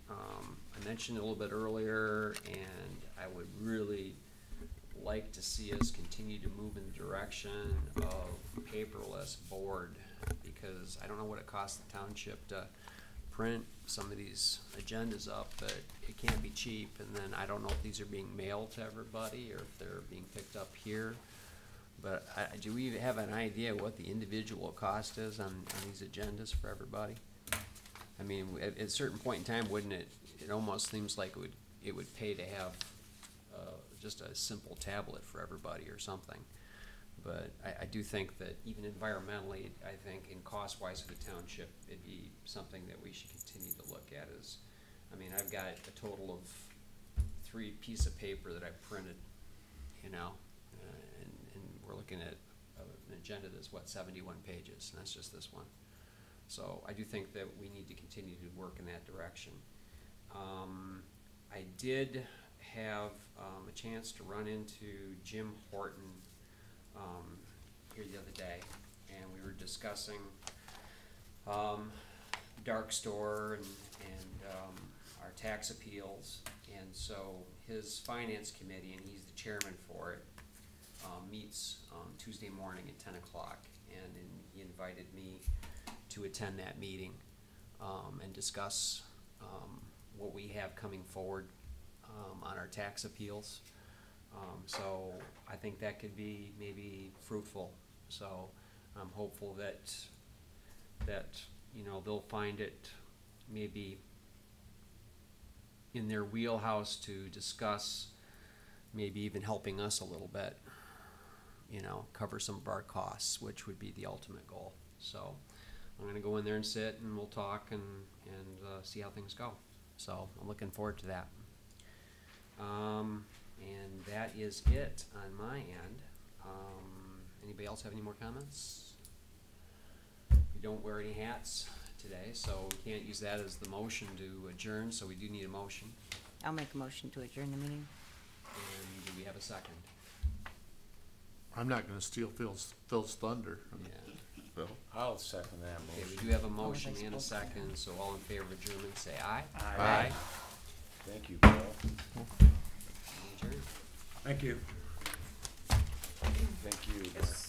I mentioned a little bit earlier, and I would really like to see us continue to move in the direction of paperless board, because I don't know what it costs the township to print some of these agendas up, but it can't be cheap, and then I don't know if these are being mailed to everybody, or if they're being picked up here. But do we have an idea what the individual cost is on these agendas for everybody? I mean, at a certain point in time, wouldn't it, it almost seems like it would pay to have, just a simple tablet for everybody or something. But I do think that even environmentally, I think in cost-wise for the township, it'd be something that we should continue to look at is, I mean, I've got a total of 3 pieces of paper that I printed, you know, and we're looking at an agenda that's, what, 71 pages, and that's just this one. So I do think that we need to continue to work in that direction. I did have a chance to run into Jim Horton here the other day, and we were discussing dark store and our tax appeals. And so his finance committee, and he's the chairman for it, meets Tuesday morning at 10 o'clock, and he invited me to attend that meeting and discuss what we have coming forward on our tax appeals. So I think that could be maybe fruitful. So I'm hopeful that you know, they'll find it maybe in their wheelhouse to discuss maybe even helping us a little bit, you know, cover some of our costs, which would be the ultimate goal. So I'm gonna go in there and sit, and we'll talk and see how things go. So I'm looking forward to that. And that is it on my end. Anybody else have any more comments? We don't wear any hats today, so we can't use that as the motion to adjourn, so we do need a motion. I'll make a motion to adjourn the meeting. And do we have a second? I'm not gonna steal Phil's thunder. Yeah. Phil? I'll second that Okay, motion. we do have a was I motion and a supposed to? second, so all in favor of adjournment, say aye. Aye. Thank you, Bill. Adjourn. Thank you. Thank you. Yes.